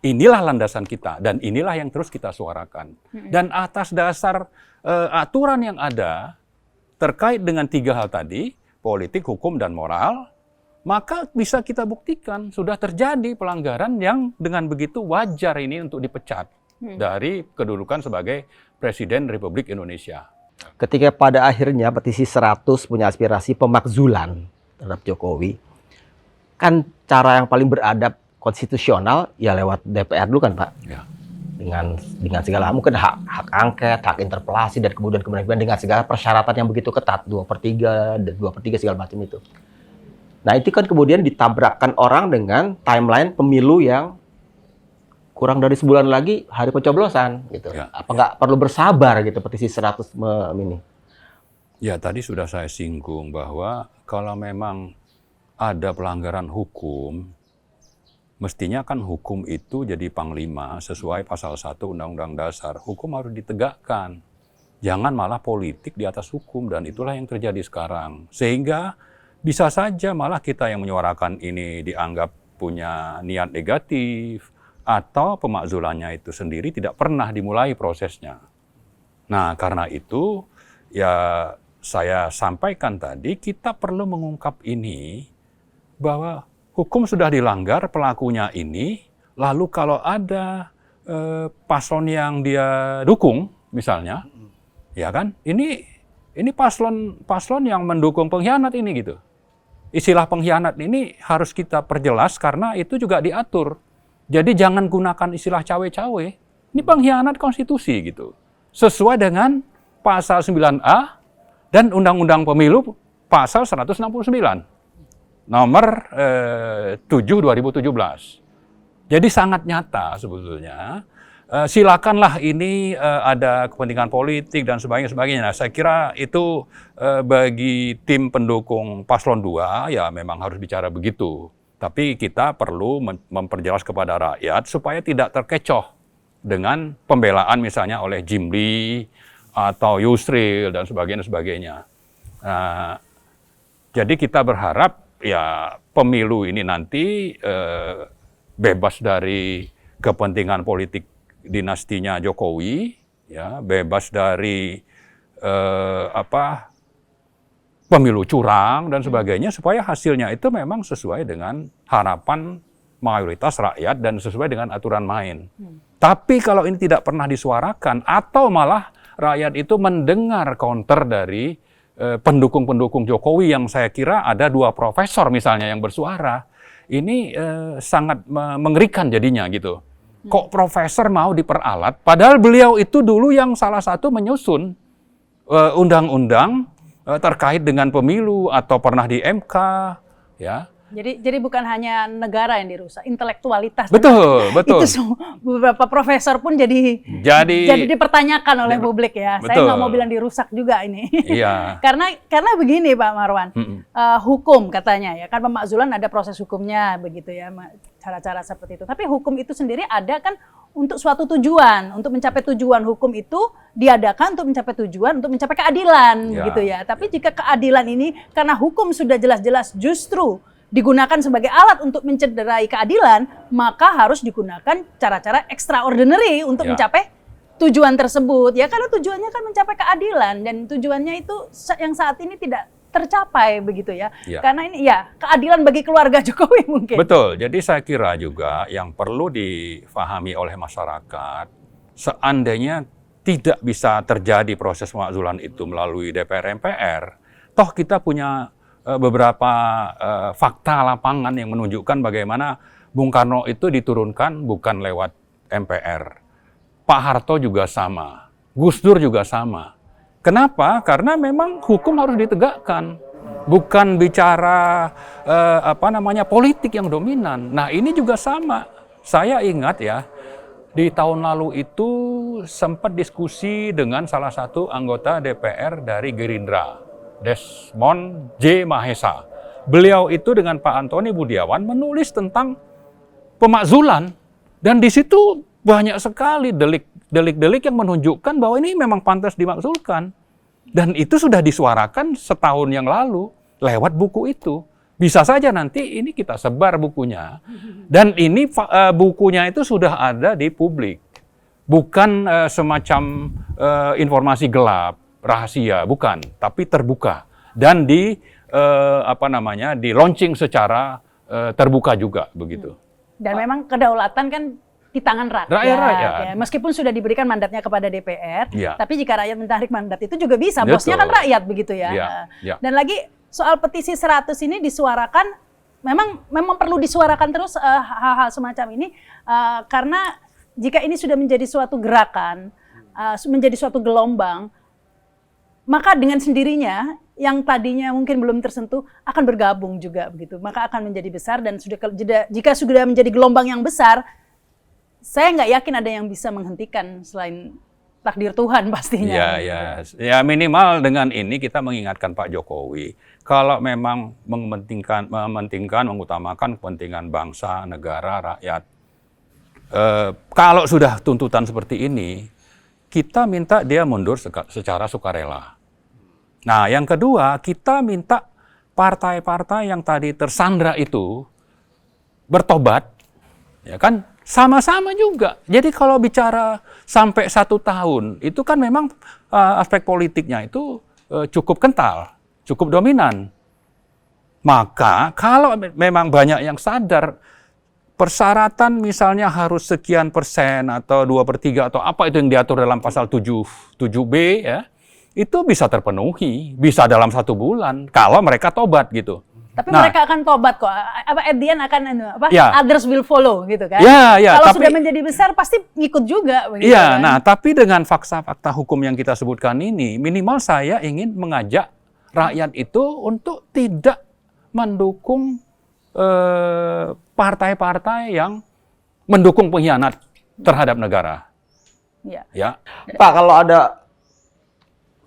Inilah landasan kita dan inilah yang terus kita suarakan. Dan atas dasar aturan yang ada terkait dengan 3 hal tadi, politik, hukum, dan moral, maka bisa kita buktikan sudah terjadi pelanggaran yang dengan begitu wajar ini untuk dipecat dari kedudukan sebagai Presiden Republik Indonesia. Ketika pada akhirnya petisi 100 punya aspirasi pemakzulan terhadap Jokowi, kan cara yang paling beradab konstitusional ya lewat DPR dulu kan Pak, dengan segala mungkin hak angket, hak interpelasi, dan kemudian dengan segala persyaratan yang begitu ketat, 2/3 dan 2/3 segala macam itu. Nah itu kan kemudian ditabrakkan orang dengan timeline pemilu yang kurang dari sebulan lagi hari pencoblosan gitu. Apa nggak perlu bersabar gitu petisi 100 ini? Ya tadi sudah saya singgung bahwa kalau memang ada pelanggaran hukum, mestinya kan hukum itu jadi panglima sesuai pasal 1 Undang-Undang Dasar. Hukum harus ditegakkan. Jangan malah politik di atas hukum, dan itulah yang terjadi sekarang. Sehingga bisa saja malah kita yang menyuarakan ini dianggap punya niat negatif, atau pemakzulannya itu sendiri tidak pernah dimulai prosesnya. Nah karena itu ya saya sampaikan tadi kita perlu mengungkap ini bahwa hukum sudah dilanggar pelakunya ini, lalu kalau ada paslon yang dia dukung, misalnya, ya kan, ini paslon yang mendukung pengkhianat ini gitu. Istilah pengkhianat ini harus kita perjelas karena itu juga diatur. Jadi jangan gunakan istilah cawe-cawe. Ini pengkhianat konstitusi gitu. Sesuai dengan pasal 9A dan Undang-Undang Pemilu pasal 169. Nomor 7 2017. Jadi sangat nyata sebetulnya. Silakanlah ini ada kepentingan politik dan sebagainya. Nah, saya kira itu bagi tim pendukung paslon 2 ya memang harus bicara begitu. Tapi kita perlu memperjelas kepada rakyat supaya tidak terkecoh dengan pembelaan misalnya oleh Jimli atau Yusril dan sebagainya. Jadi kita berharap ya pemilu ini nanti bebas dari kepentingan politik dinastinya Jokowi, ya bebas dari pemilu curang dan sebagainya, supaya hasilnya itu memang sesuai dengan harapan mayoritas rakyat dan sesuai dengan aturan main. Tapi kalau ini tidak pernah disuarakan atau malah rakyat itu mendengar counter dari pendukung-pendukung Jokowi yang saya kira ada 2 profesor misalnya yang bersuara, ini sangat mengerikan jadinya gitu. Kok profesor mau diperalat, padahal beliau itu dulu yang salah satu menyusun undang-undang terkait dengan pemilu atau pernah di MK, ya. Jadi bukan hanya negara yang dirusak, intelektualitas. Betul. Itu beberapa profesor pun jadi dipertanyakan oleh publik ya. Betul. Saya nggak mau bilang dirusak juga ini. Iya. karena begini Pak Marwan, hukum katanya ya kan pemakzulan ada proses hukumnya begitu ya, cara-cara seperti itu. Tapi hukum itu sendiri ada kan untuk suatu tujuan, untuk mencapai tujuan. Hukum itu diadakan untuk mencapai tujuan, untuk mencapai keadilan gitu ya. Tapi jika keadilan ini karena hukum sudah jelas-jelas justru digunakan sebagai alat untuk mencederai keadilan, maka harus digunakan cara-cara extraordinary untuk mencapai tujuan tersebut. Ya karena tujuannya kan mencapai keadilan dan tujuannya itu yang saat ini tidak tercapai begitu ya. Karena ini ya keadilan bagi keluarga Jokowi mungkin. Betul. Jadi saya kira juga yang perlu difahami oleh masyarakat, seandainya tidak bisa terjadi proses pemakzulan itu melalui DPR MPR, toh kita punya beberapa fakta lapangan yang menunjukkan bagaimana Bung Karno itu diturunkan bukan lewat MPR. Pak Harto juga sama, Gus Dur juga sama. Kenapa? Karena memang hukum harus ditegakkan. Bukan bicara politik yang dominan. Nah, ini juga sama. Saya ingat ya, di tahun lalu itu sempat diskusi dengan salah satu anggota DPR dari Gerindra, Desmond J. Mahesa. Beliau itu dengan Pak Antoni Budiawan menulis tentang pemakzulan, dan di situ banyak sekali delik-delik yang menunjukkan bahwa ini memang pantas dimakzulkan. Dan itu sudah disuarakan setahun yang lalu lewat buku itu. Bisa saja nanti ini kita sebar bukunya. Dan ini bukunya itu sudah ada di publik. Bukan semacam informasi gelap, rahasia, bukan. Tapi terbuka. Dan di launching secara terbuka juga begitu. Dan memang kedaulatan kan di tangan rakyat. Ya. Meskipun sudah diberikan mandatnya kepada DPR, tapi jika rakyat menarik mandat itu juga bisa. Betul. Bosnya kan rakyat begitu ya. Dan lagi soal petisi 100 ini disuarakan, memang perlu disuarakan terus hal-hal semacam ini, karena jika ini sudah menjadi suatu gerakan, menjadi suatu gelombang, maka dengan sendirinya yang tadinya mungkin belum tersentuh akan bergabung juga begitu. Maka akan menjadi besar, dan jika sudah menjadi gelombang yang besar, saya nggak yakin ada yang bisa menghentikan selain takdir Tuhan pastinya. Ya minimal dengan ini kita mengingatkan Pak Jokowi, kalau memang mengutamakan kepentingan bangsa, negara, rakyat, kalau sudah tuntutan seperti ini, kita minta dia mundur secara sukarela. Nah, yang kedua, kita minta partai-partai yang tadi tersandra itu bertobat, ya kan? Sama-sama juga. Jadi kalau bicara sampai 1 tahun, itu kan memang aspek politiknya itu cukup kental, cukup dominan. Maka kalau memang banyak yang sadar, persyaratan misalnya harus sekian persen atau 2/3 atau apa itu yang diatur dalam pasal 7B ya, itu bisa terpenuhi, bisa dalam 1 bulan kalau mereka tobat gitu. Tapi mereka akan tobat kok. At the end akan others will follow gitu kan. Kalau sudah menjadi besar pasti ngikut juga begitu kan? Nah, tapi dengan fakta-fakta hukum yang kita sebutkan ini, minimal saya ingin mengajak rakyat itu untuk tidak mendukung partai-partai yang mendukung pengkhianat terhadap negara. Ya. Pak, kalau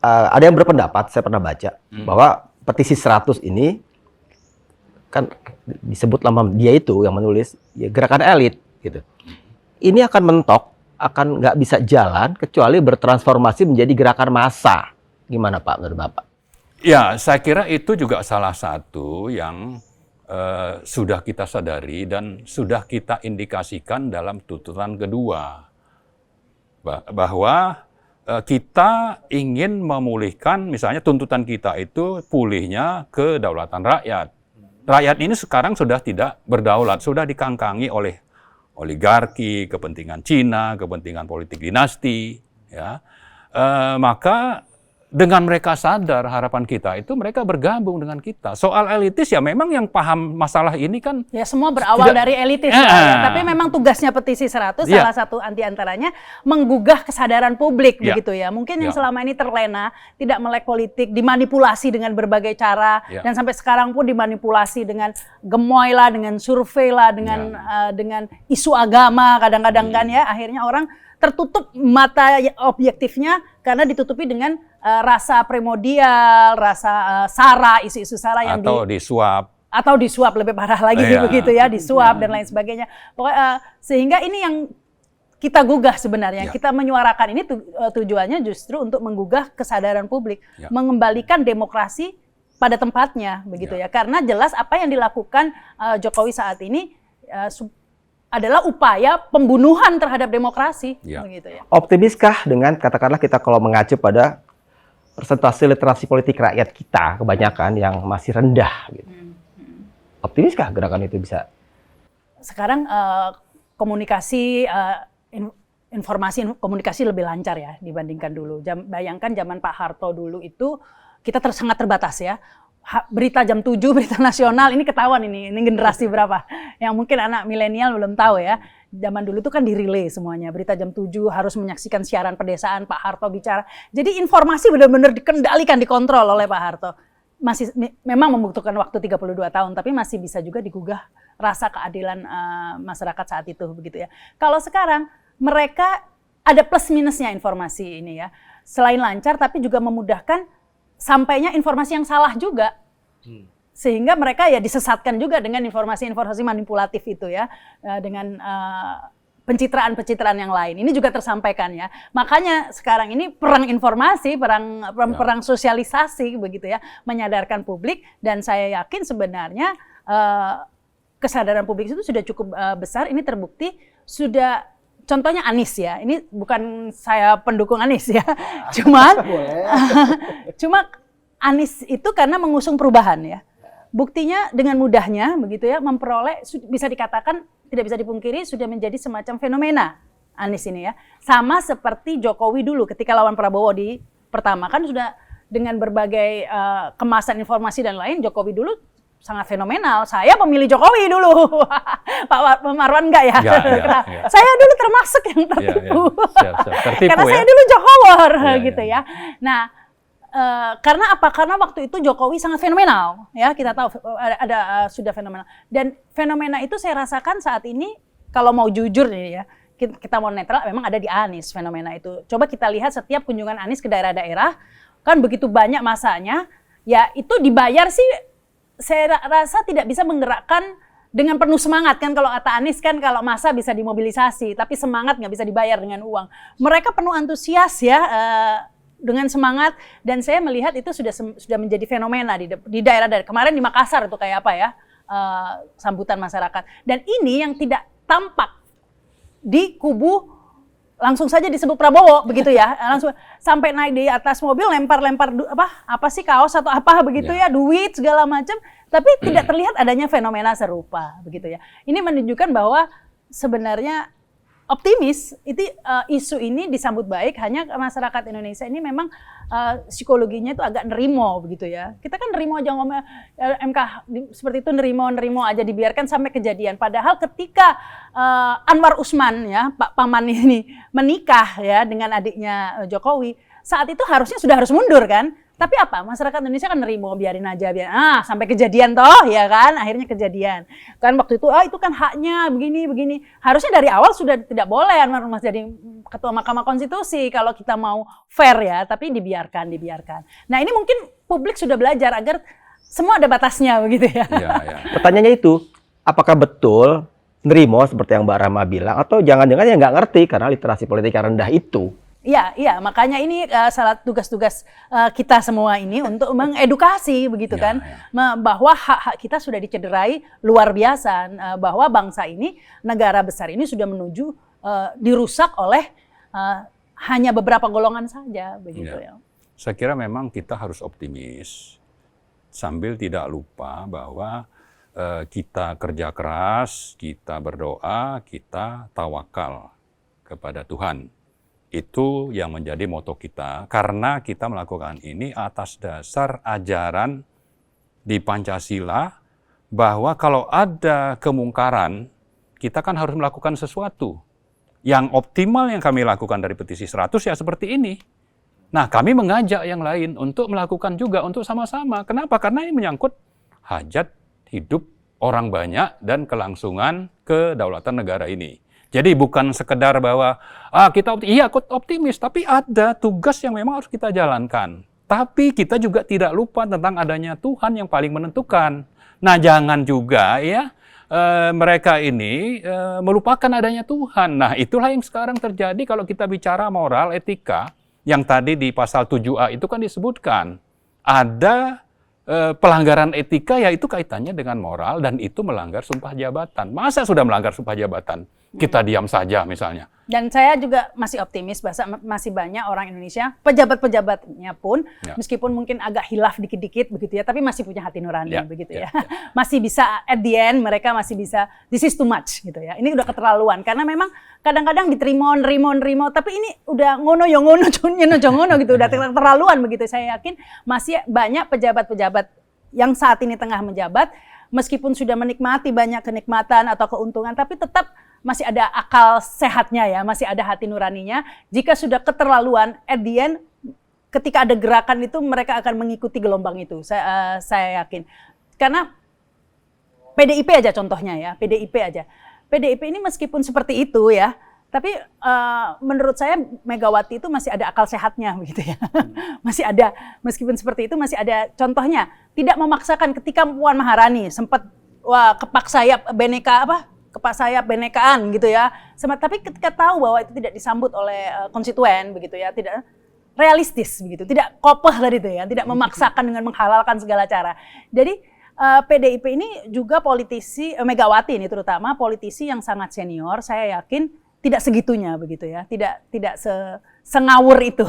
ada yang berpendapat, saya pernah baca bahwa petisi 100 ini kan disebut nama dia itu yang menulis ya, gerakan elit gitu. Ini akan mentok, akan nggak bisa jalan kecuali bertransformasi menjadi gerakan massa. Gimana Pak menurut Bapak? Ya, saya kira itu juga salah satu yang sudah kita sadari dan sudah kita indikasikan dalam tuntutan kedua, bahwa kita ingin memulihkan, misalnya tuntutan kita itu pulihnya kedaulatan rakyat. Rakyat ini sekarang sudah tidak berdaulat, sudah dikangkangi oleh oligarki, kepentingan Cina, kepentingan politik dinasti. Ya. Maka dengan mereka sadar, harapan kita itu mereka bergabung dengan kita. Soal elitis ya memang yang paham masalah ini kan... Ya semua berawal dari elitis. Ya. Tapi memang tugasnya petisi 100, salah satu antaranya menggugah kesadaran publik begitu ya. Mungkin yang selama ini terlena, tidak melek politik, dimanipulasi dengan berbagai cara, dan sampai sekarang pun dimanipulasi dengan gemoy lah, dengan survei lah, dengan isu agama kadang-kadang kan ya. Akhirnya orang tertutup mata objektifnya karena ditutupi dengan rasa primordial, rasa sara, isu-isu sara yang disuap lebih parah lagi begitu ya, disuap dan lain sebagainya. Pokoknya, sehingga ini yang kita gugah sebenarnya, kita menyuarakan ini tujuannya justru untuk menggugah kesadaran publik, mengembalikan demokrasi pada tempatnya begitu ya. Karena jelas apa yang dilakukan Jokowi saat ini adalah upaya pembunuhan terhadap demokrasi. Begitu ya. Optimiskah dengan katakanlah kita kalau mengacu pada persentase literasi politik rakyat kita kebanyakan yang masih rendah gitu. Optimiskah gerakan itu bisa? Sekarang komunikasi komunikasi lebih lancar ya dibandingkan dulu. Bayangkan zaman Pak Harto dulu itu kita sangat terbatas ya. berita jam 7, berita nasional, ini ketahuan ini generasi berapa. Yang mungkin anak milenial belum tahu ya. Zaman dulu itu kan di-relay semuanya. Berita jam 7 harus menyaksikan siaran pedesaan, Pak Harto bicara. Jadi informasi benar-benar dikendalikan, dikontrol oleh Pak Harto. Memang membutuhkan waktu 32 tahun, tapi masih bisa juga digugah rasa keadilan masyarakat saat itu begitu ya. Kalau sekarang mereka ada plus minusnya informasi ini ya. Selain lancar tapi juga memudahkan sampainya informasi yang salah juga. Sehingga mereka ya disesatkan juga dengan informasi-informasi manipulatif itu ya. Dengan pencitraan-pencitraan yang lain. Ini juga tersampaikan ya. Makanya sekarang ini perang informasi, perang sosialisasi begitu ya. Menyadarkan publik dan saya yakin sebenarnya kesadaran publik itu sudah cukup besar. Ini terbukti sudah. Contohnya Anies ya, ini bukan saya pendukung Anies ya, cuma Anies itu karena mengusung perubahan ya. Buktinya dengan mudahnya begitu ya memperoleh, bisa dikatakan tidak bisa dipungkiri sudah menjadi semacam fenomena Anies ini ya. Sama seperti Jokowi dulu ketika lawan Prabowo di pertama kan sudah dengan berbagai kemasan informasi dan lain, Jokowi dulu sangat fenomenal. Saya pemilih Jokowi dulu. Pak Marwan enggak ya? Ya. Saya dulu termasuk yang tertipu. Tertipu karena saya dulu Jokowor gitu ya. Nah, karena apa? Karena waktu itu Jokowi sangat fenomenal ya. Kita tahu ada sudah fenomenal. Dan fenomena itu saya rasakan saat ini kalau mau jujur nih ya. Kita mau netral memang ada di Anies fenomena itu. Coba kita lihat setiap kunjungan Anies ke daerah-daerah kan begitu banyak masanya. Ya itu dibayar sih. Saya rasa tidak bisa menggerakkan dengan penuh semangat kan kalau kata Anies kan kalau massa bisa dimobilisasi tapi semangat nggak bisa dibayar dengan uang. Mereka penuh antusias ya dengan semangat dan saya melihat itu sudah menjadi fenomena di daerah-daerah. Kemarin di Makassar itu kayak apa ya sambutan masyarakat dan ini yang tidak tampak di kubu langsung saja disebut Prabowo begitu ya, langsung sampai naik di atas mobil lempar-lempar apa sih kaos atau apa begitu ya, duit segala macam, tapi tidak terlihat adanya fenomena serupa begitu ya. Ini menunjukkan bahwa sebenarnya optimis itu isu ini disambut baik, hanya masyarakat Indonesia ini memang psikologinya itu agak nerimo begitu ya. Kita kan nerimo aja ngomong MK seperti itu nerimo aja dibiarkan sampai kejadian. Padahal ketika Anwar Usman ya Pak Paman ini menikah ya dengan adiknya Jokowi, saat itu harusnya harus mundur kan. Tapi apa? Masyarakat Indonesia kan nerimo, biarin aja, sampai kejadian toh, ya kan? Akhirnya kejadian. Kan waktu itu, itu kan haknya begini. Harusnya dari awal sudah tidak boleh Anwar Mas jadi ketua Mahkamah Konstitusi kalau kita mau fair ya, tapi dibiarkan. Nah ini mungkin publik sudah belajar agar semua ada batasnya begitu ya. Pertanyaannya itu, apakah betul nerimo seperti yang Mbak Rahma bilang, atau jangan-jangan ya nggak ngerti karena literasi politik yang rendah itu? Iya, makanya ini salah tugas-tugas kita semua ini untuk mengedukasi begitu kan, bahwa hak-hak kita sudah dicederai luar biasa, bahwa bangsa ini, negara besar ini sudah menuju dirusak oleh hanya beberapa golongan saja begitu ya. Saya kira memang kita harus optimis sambil tidak lupa bahwa kita kerja keras, kita berdoa, kita tawakal kepada Tuhan. Itu yang menjadi moto kita, karena kita melakukan ini atas dasar ajaran di Pancasila, bahwa kalau ada kemungkaran, kita kan harus melakukan sesuatu. Yang optimal yang kami lakukan dari petisi 100 ya seperti ini. Nah, kami mengajak yang lain untuk melakukan juga, untuk sama-sama. Kenapa? Karena ini menyangkut hajat hidup orang banyak dan kelangsungan kedaulatan negara ini. Jadi bukan sekedar bahwa kita optimis, tapi ada tugas yang memang harus kita jalankan. Tapi kita juga tidak lupa tentang adanya Tuhan yang paling menentukan. Nah, jangan juga ya mereka ini melupakan adanya Tuhan. Nah, itulah yang sekarang terjadi kalau kita bicara moral, etika, yang tadi di pasal 7A itu kan disebutkan. Ada pelanggaran etika, yaitu kaitannya dengan moral, dan itu melanggar sumpah jabatan. Masa sudah melanggar sumpah jabatan? Kita diam saja misalnya. Dan saya juga masih optimis, masih banyak orang Indonesia, pejabat-pejabatnya pun, meskipun mungkin agak hilaf dikit-dikit begitu ya, tapi masih punya hati nurani begitu ya. Masih bisa, at the end mereka masih bisa, this is too much gitu ya. Ini udah keterlaluan, karena memang kadang-kadang diterima, nerimo, tapi ini udah ngono gitu, udah keterlaluan begitu. Saya yakin masih banyak pejabat-pejabat yang saat ini tengah menjabat, meskipun sudah menikmati banyak kenikmatan atau keuntungan, tapi tetap masih ada akal sehatnya ya, masih ada hati nuraninya. Jika sudah keterlaluan, at the end, ketika ada gerakan itu mereka akan mengikuti gelombang itu. Saya yakin. Karena PDIP aja contohnya ya, PDIP aja. PDIP ini meskipun seperti itu ya, tapi menurut saya Megawati itu masih ada akal sehatnya begitu ya. Masih ada, meskipun seperti itu masih ada contohnya. Tidak memaksakan ketika Puan Maharani sempat kepak sayap benekaan gitu ya. Tapi ketika tahu bahwa itu tidak disambut oleh konstituen begitu ya, tidak realistis begitu, tidak kokoh tadi itu ya, tidak memaksakan dengan menghalalkan segala cara. Jadi PDIP ini juga politisi, Megawati ini terutama politisi yang sangat senior, saya yakin tidak segitunya begitu ya, tidak sengawur itu.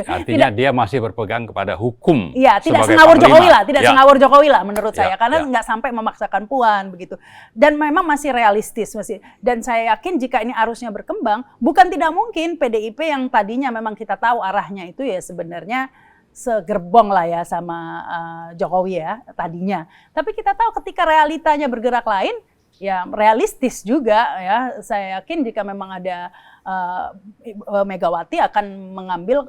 Artinya dia masih berpegang kepada hukum. Iya, tidak sebagai sengawur panglima. Jokowi lah, tidak Ya. sengawur Jokowi lah menurut Ya, saya, karena ya. nggak sampai memaksakan Puan begitu. Dan memang masih realistis masih. Dan saya yakin jika ini arusnya berkembang, bukan tidak mungkin PDIP yang tadinya memang kita tahu arahnya itu ya sebenarnya segerbong lah ya sama Jokowi ya tadinya. Tapi kita tahu ketika realitanya bergerak lain, ya realistis juga ya. Saya yakin jika memang ada Megawati akan mengambil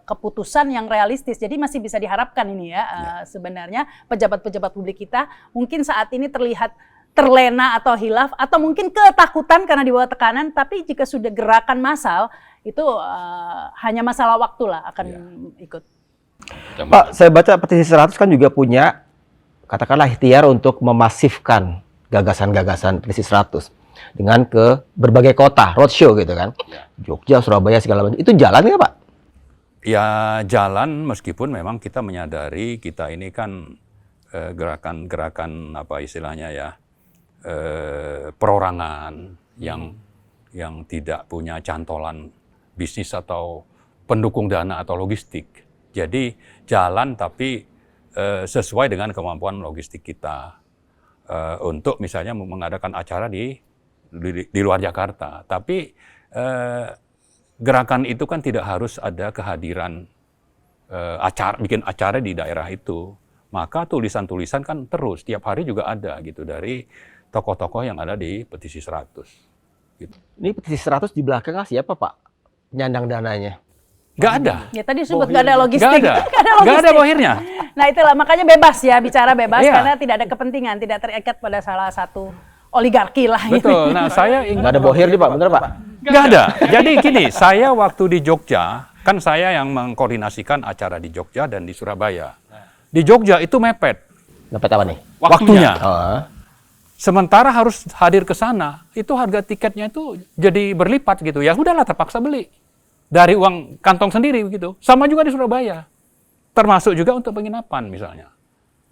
keputusan yang realistis. Jadi masih bisa diharapkan ini ya, sebenarnya pejabat-pejabat publik kita mungkin saat ini terlihat terlena atau hilaf atau mungkin ketakutan karena di bawah tekanan, tapi jika sudah gerakan massal itu hanya masalah waktu lah akan ikut. Pak, saya baca petisi 100 kan juga punya katakanlah ikhtiar untuk memasifkan gagasan-gagasan petisi 100 dengan ke berbagai kota, roadshow gitu kan. Jogja, Surabaya segala macam. Itu jalan nggak, Pak? Ya jalan, meskipun memang kita menyadari kita ini kan gerakan-gerakan apa istilahnya ya, perorangan yang tidak punya cantolan bisnis atau pendukung dana atau logistik. Jadi jalan tapi sesuai dengan kemampuan logistik kita untuk misalnya mengadakan acara di luar Jakarta. Tapi gerakan itu kan tidak harus ada kehadiran bikin acara di daerah itu. Maka tulisan-tulisan kan terus tiap hari juga ada gitu dari tokoh-tokoh yang ada di petisi 100. Gitu. Ini petisi 100 di belakangnya siapa, Pak? Penyandang dananya. Nggak ada. Ya tadi disebut nggak ada logistik. Nggak ada bohirnya. Nah itulah makanya bebas ya, bicara bebas Iya. karena tidak ada kepentingan, tidak terikat pada salah satu oligarki lah. Betul. Nah saya ingin Nggak ada bohir nih, Pak. Bener, Pak? nggak ada. Jadi gini, saya waktu di Jogja, kan saya yang mengkoordinasikan acara di Jogja dan di Surabaya. Di Jogja itu mepet Dapat apa nih? waktunya. Oh. Sementara harus hadir ke sana, itu harga tiketnya itu jadi berlipat gitu. Ya udahlah terpaksa beli. Dari uang kantong sendiri begitu. Sama juga di Surabaya. Termasuk juga untuk penginapan misalnya.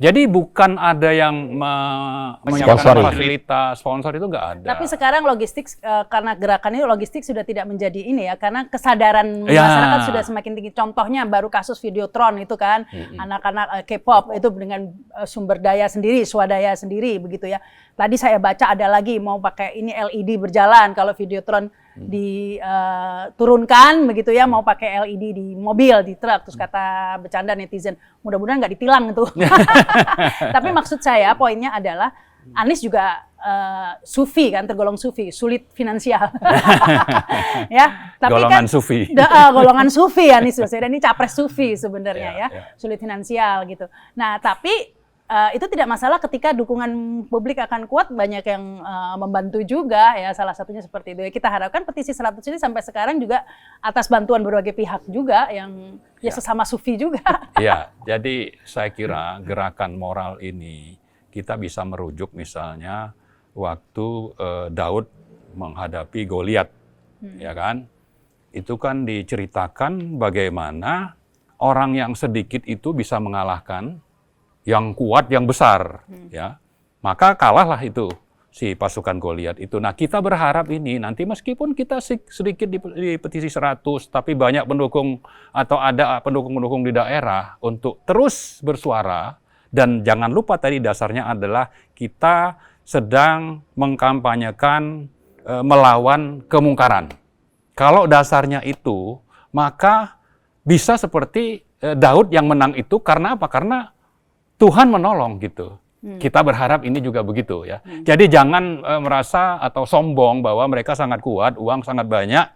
Jadi bukan ada yang menyiapkan Sponsori. fasilitas, sponsor itu nggak ada. Tapi sekarang logistik karena gerakan ini logistik sudah tidak menjadi ini ya, karena kesadaran Ya. masyarakat sudah semakin tinggi. Contohnya baru kasus Videotron itu kan, anak-anak K-pop itu dengan sumber daya sendiri, swadaya sendiri begitu ya. Tadi saya baca ada lagi mau pakai ini LED berjalan kalau Videotron diturunkan begitu ya, mau pakai LED di mobil, di truk. Terus kata bercanda netizen, mudah-mudahan nggak ditilang itu. Tapi maksud saya poinnya adalah Anies juga sufi kan, tergolong sufi, sulit finansial. Ya, tapi Golongan kan sufi. golongan sufi Anies Baswedan ini capres sufi sebenarnya ya, sulit finansial gitu. Nah, tapi itu tidak masalah ketika dukungan publik akan kuat, banyak yang membantu juga ya, salah satunya seperti itu. Kita harapkan petisi 100 ini sampai sekarang juga atas bantuan berbagai pihak juga yang ya sesama sufi juga. Ya, jadi saya kira gerakan moral ini kita bisa merujuk misalnya waktu Daud menghadapi Goliat, ya kan? Itu kan diceritakan bagaimana orang yang sedikit itu bisa mengalahkan yang kuat, yang besar, ya. Maka kalahlah itu si pasukan Goliat itu. Nah, kita berharap ini nanti meskipun kita sedikit di petisi 100, tapi banyak pendukung atau ada pendukung-pendukung di daerah untuk terus bersuara. Dan jangan lupa tadi dasarnya adalah kita sedang mengkampanyekan melawan kemungkaran. Kalau dasarnya itu, maka bisa seperti Daud yang menang itu karena apa? Karena Tuhan menolong gitu. Kita berharap ini juga begitu ya. Jadi jangan merasa atau sombong bahwa mereka sangat kuat, uang sangat banyak,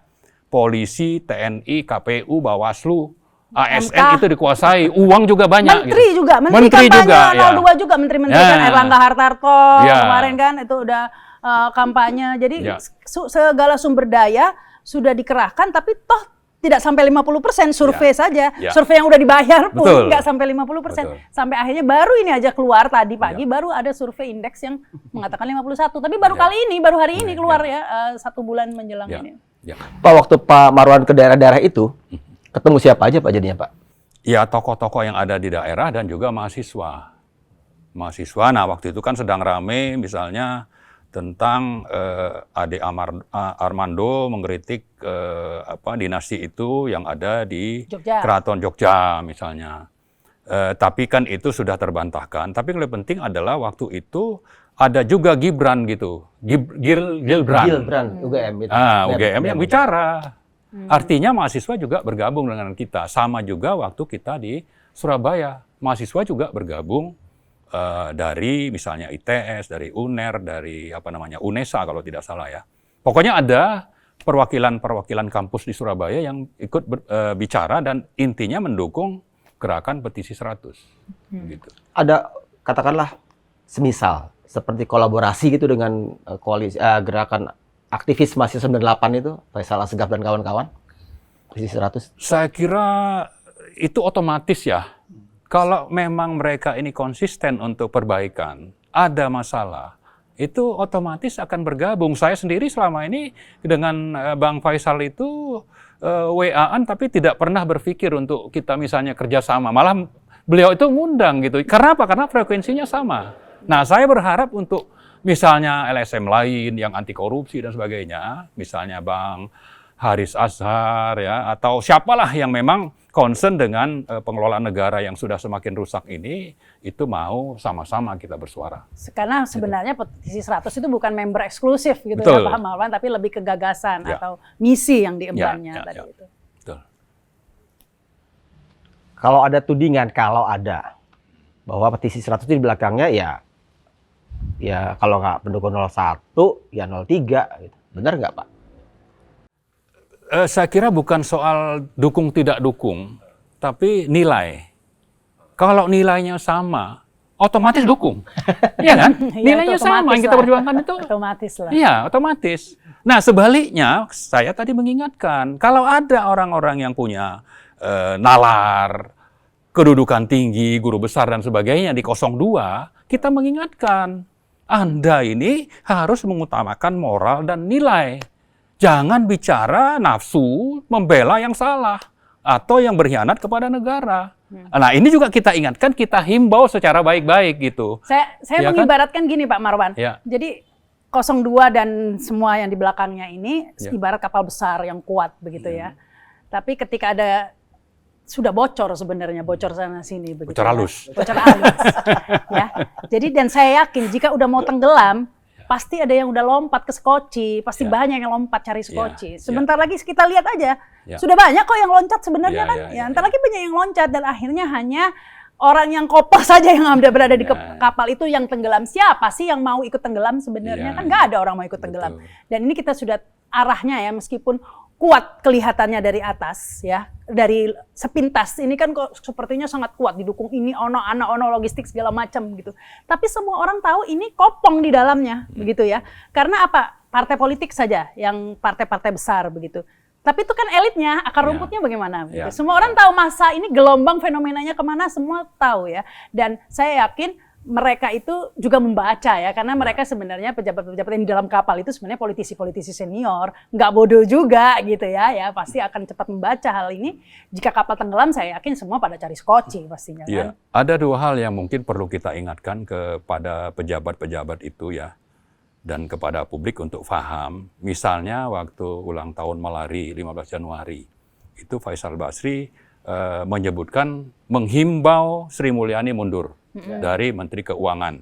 polisi, TNI, KPU, Bawaslu, ASN itu dikuasai, uang juga banyak. Menteri gitu. juga, menteri kampanye juga, 02 juga, menteri-menteri kan Erlangga Hartarto kemarin kan itu udah kampanye. Jadi segala sumber daya sudah dikerahkan, tapi toh tidak sampai 50% survei saja. Survei yang udah dibayar pun nggak sampai 50%. Sampai akhirnya baru ini aja keluar tadi pagi, baru ada survei indeks yang mengatakan 51. Tapi baru kali ini, baru hari ini keluar ya, 1 bulan menjelang ini. Pak, waktu Pak Marwan ke daerah-daerah itu, ketemu siapa aja Pak jadinya Pak? Ya, tokoh-tokoh yang ada di daerah dan juga mahasiswa. Nah, waktu itu kan sedang rame misalnya tentang Ade Armando mengkritik dinasti itu yang ada di Keraton Jogja misalnya. Tapi kan itu sudah terbantahkan. Tapi yang lebih penting adalah waktu itu ada juga Gibran gitu. Gibran UGM itu. UGM yang bicara. Artinya mahasiswa juga bergabung dengan kita. Sama juga waktu kita di Surabaya. Mahasiswa juga bergabung dari misalnya ITS, dari UNER, dari UNESA kalau tidak salah ya. Pokoknya ada perwakilan kampus di Surabaya yang ikut bicara dan intinya mendukung gerakan petisi 100. Gitu. Ada katakanlah semisal seperti kolaborasi gitu dengan koalisi gerakan aktivis mahasiswa 98 itu, Faisal Asegaf dan kawan-kawan, petisi 100. Saya kira itu otomatis ya. Kalau memang mereka ini konsisten untuk perbaikan, ada masalah, itu otomatis akan bergabung. Saya sendiri selama ini dengan Bang Faisal itu WA-an tapi tidak pernah berpikir untuk kita misalnya kerjasama. Malah beliau itu ngundang gitu. Karena apa? Karena frekuensinya sama. Nah, saya berharap untuk misalnya LSM lain yang anti korupsi dan sebagainya, misalnya Bang Haris Azhar ya, atau siapalah yang memang concern dengan pengelolaan negara yang sudah semakin rusak ini, itu mau sama-sama kita bersuara. Karena sebenarnya petisi 100 itu bukan member eksklusif gitu ya Pak Marwan, tapi lebih ke gagasan atau misi yang diembannya tadi itu. Betul. Kalau ada tudingan, bahwa petisi 100 di belakangnya ya kalau nggak pendukung 01, ya 03 gitu. Benar nggak Pak? Saya kira bukan soal dukung tidak dukung, tapi nilai. Kalau nilainya sama, otomatis dukung. Iya kan? Nilainya sama yang kita perjuangkan itu. Otomatis lah. Iya, otomatis. Nah, sebaliknya, saya tadi mengingatkan, kalau ada orang-orang yang punya nalar, kedudukan tinggi, guru besar dan sebagainya di 02, kita mengingatkan, Anda ini harus mengutamakan moral dan nilai. Jangan bicara nafsu, membela yang salah, atau yang berkhianat kepada negara. Nah, ini juga kita ingatkan, kita himbau secara baik-baik gitu. Saya ya mengibaratkan gini Pak Marwan, ya. Jadi 02 dan semua yang di belakangnya ini ibarat kapal besar yang kuat begitu ya. Tapi ketika ada sudah bocor sebenarnya, bocor sana sini begitu. Bocor halus. Bocor halus. Ya. Jadi dan saya yakin jika udah mau tenggelam, pasti ada yang udah lompat ke skoci, pasti banyak yang lompat cari skoci. Sebentar lagi kita lihat aja, sudah banyak kok yang loncat sebenarnya kan. Entar lagi banyak yang loncat dan akhirnya hanya orang yang kopas saja yang berada di kapal itu yang tenggelam. Siapa sih yang mau ikut tenggelam sebenarnya? Kan nggak ada orang mau ikut tenggelam. Dan ini kita sudah arahnya ya, meskipun kuat kelihatannya dari atas ya, dari sepintas ini kan kok sepertinya sangat kuat, didukung ini ono logistik segala macam gitu. Tapi semua orang tahu ini kopong di dalamnya begitu ya. Karena apa? Partai politik saja yang partai-partai besar begitu. Tapi itu kan elitnya, akar rumputnya bagaimana? Gitu. Semua orang tahu masa ini gelombang fenomenanya kemana, semua tahu ya. Dan saya yakin mereka itu juga membaca ya, karena mereka sebenarnya pejabat-pejabat yang di dalam kapal itu sebenarnya politisi-politisi senior, nggak bodoh juga gitu ya, pasti akan cepat membaca hal ini. Jika kapal tenggelam, saya yakin semua pada cari skoci pastinya. Kan? Ada dua hal yang mungkin perlu kita ingatkan kepada pejabat-pejabat itu ya, dan kepada publik untuk paham. Misalnya waktu ulang tahun Malari 15 Januari, itu Faisal Basri menyebutkan menghimbau Sri Mulyani mundur dari Menteri Keuangan.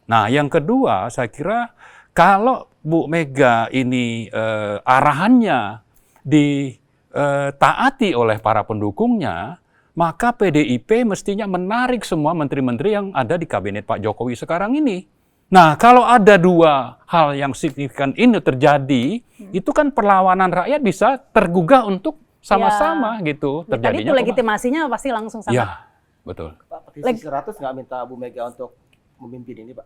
Nah, yang kedua, saya kira kalau Bu Mega ini arahannya ditaati oleh para pendukungnya, maka PDIP mestinya menarik semua menteri-menteri yang ada di kabinet Pak Jokowi sekarang ini. Nah, kalau ada dua hal yang signifikan ini terjadi, itu kan perlawanan rakyat bisa tergugah untuk sama-sama gitu Ya, tadi itu legitimasinya pasti langsung sangat. Ya, betul. Pak, petisi 100 nggak minta Bu Mega untuk memimpin ini, Pak?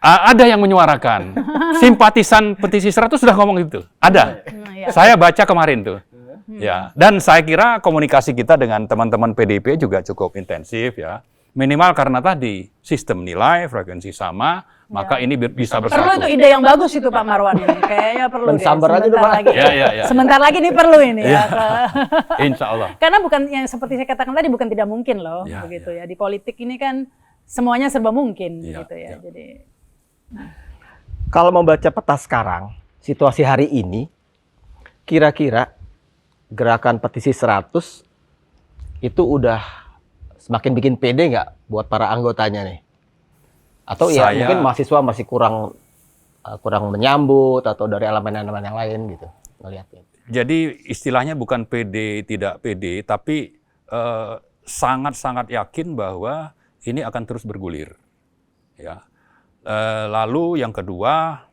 Ada yang menyuarakan. Simpatisan petisi 100 sudah ngomong gitu. Ada. Ya. Saya baca kemarin tuh. Ya, dan saya kira komunikasi kita dengan teman-teman PDIP juga cukup intensif ya. Minimal karena tadi sistem nilai, frekuensi sama, maka ini bisa bersatu. Perlu itu ide yang bagus itu Pak Marwan ini. Kayaknya perlu deh. Mensambar aja tuh, Pak. Lagi. Ya. Sebentar lagi ini perlu ini ya. Insya Allah. Karena bukan yang seperti saya katakan tadi bukan tidak mungkin loh, Ya, begitu ya. Di politik ini kan semuanya serba mungkin Ya, gitu ya. ya. Jadi Kalau membaca peta sekarang, situasi hari ini, kira-kira gerakan petisi 100 itu udah semakin bikin pede nggak buat para anggotanya nih? Atau ya mungkin mahasiswa masih kurang menyambut atau dari elemen-elemen yang lain gitu ngelihatnya. Jadi istilahnya bukan pede tidak pede, tapi sangat-sangat yakin bahwa ini akan terus bergulir. Ya. Lalu yang kedua,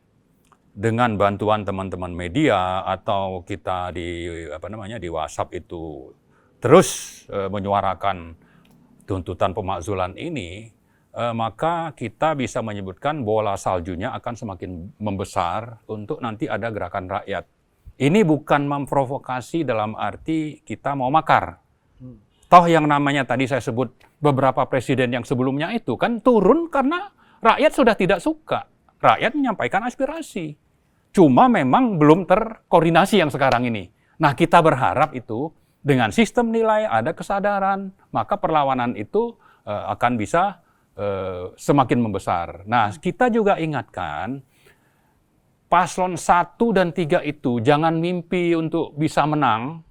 dengan bantuan teman-teman media atau kita di WhatsApp itu terus menyuarakan tuntutan pemakzulan ini, maka kita bisa menyebutkan bola saljunya akan semakin membesar untuk nanti ada gerakan rakyat. Ini bukan memprovokasi dalam arti kita mau makar. Toh yang namanya tadi saya sebut beberapa presiden yang sebelumnya itu kan turun karena rakyat sudah tidak suka. Rakyat menyampaikan aspirasi. Cuma memang belum terkoordinasi yang sekarang ini. Nah, kita berharap itu dengan sistem nilai ada kesadaran, maka perlawanan itu akan bisa semakin membesar. Nah, kita juga ingatkan paslon 1 dan 3 itu jangan mimpi untuk bisa menang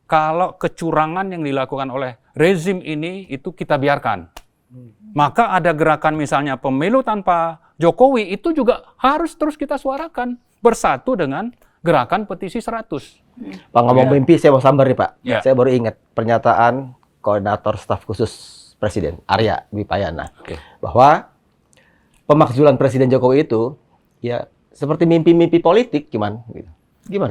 kalau kecurangan yang dilakukan oleh rezim ini itu kita biarkan. Maka ada gerakan misalnya pemilu tanpa Jokowi itu juga harus terus kita suarakan bersatu dengan gerakan petisi 100. Pak ngomong mimpi, saya mau sambar nih Pak. Ya. Saya baru ingat pernyataan Koordinator Staf Khusus Presiden, Arya Dwi Payana, bahwa pemakzulan Presiden Jokowi itu ya seperti mimpi-mimpi politik, gimana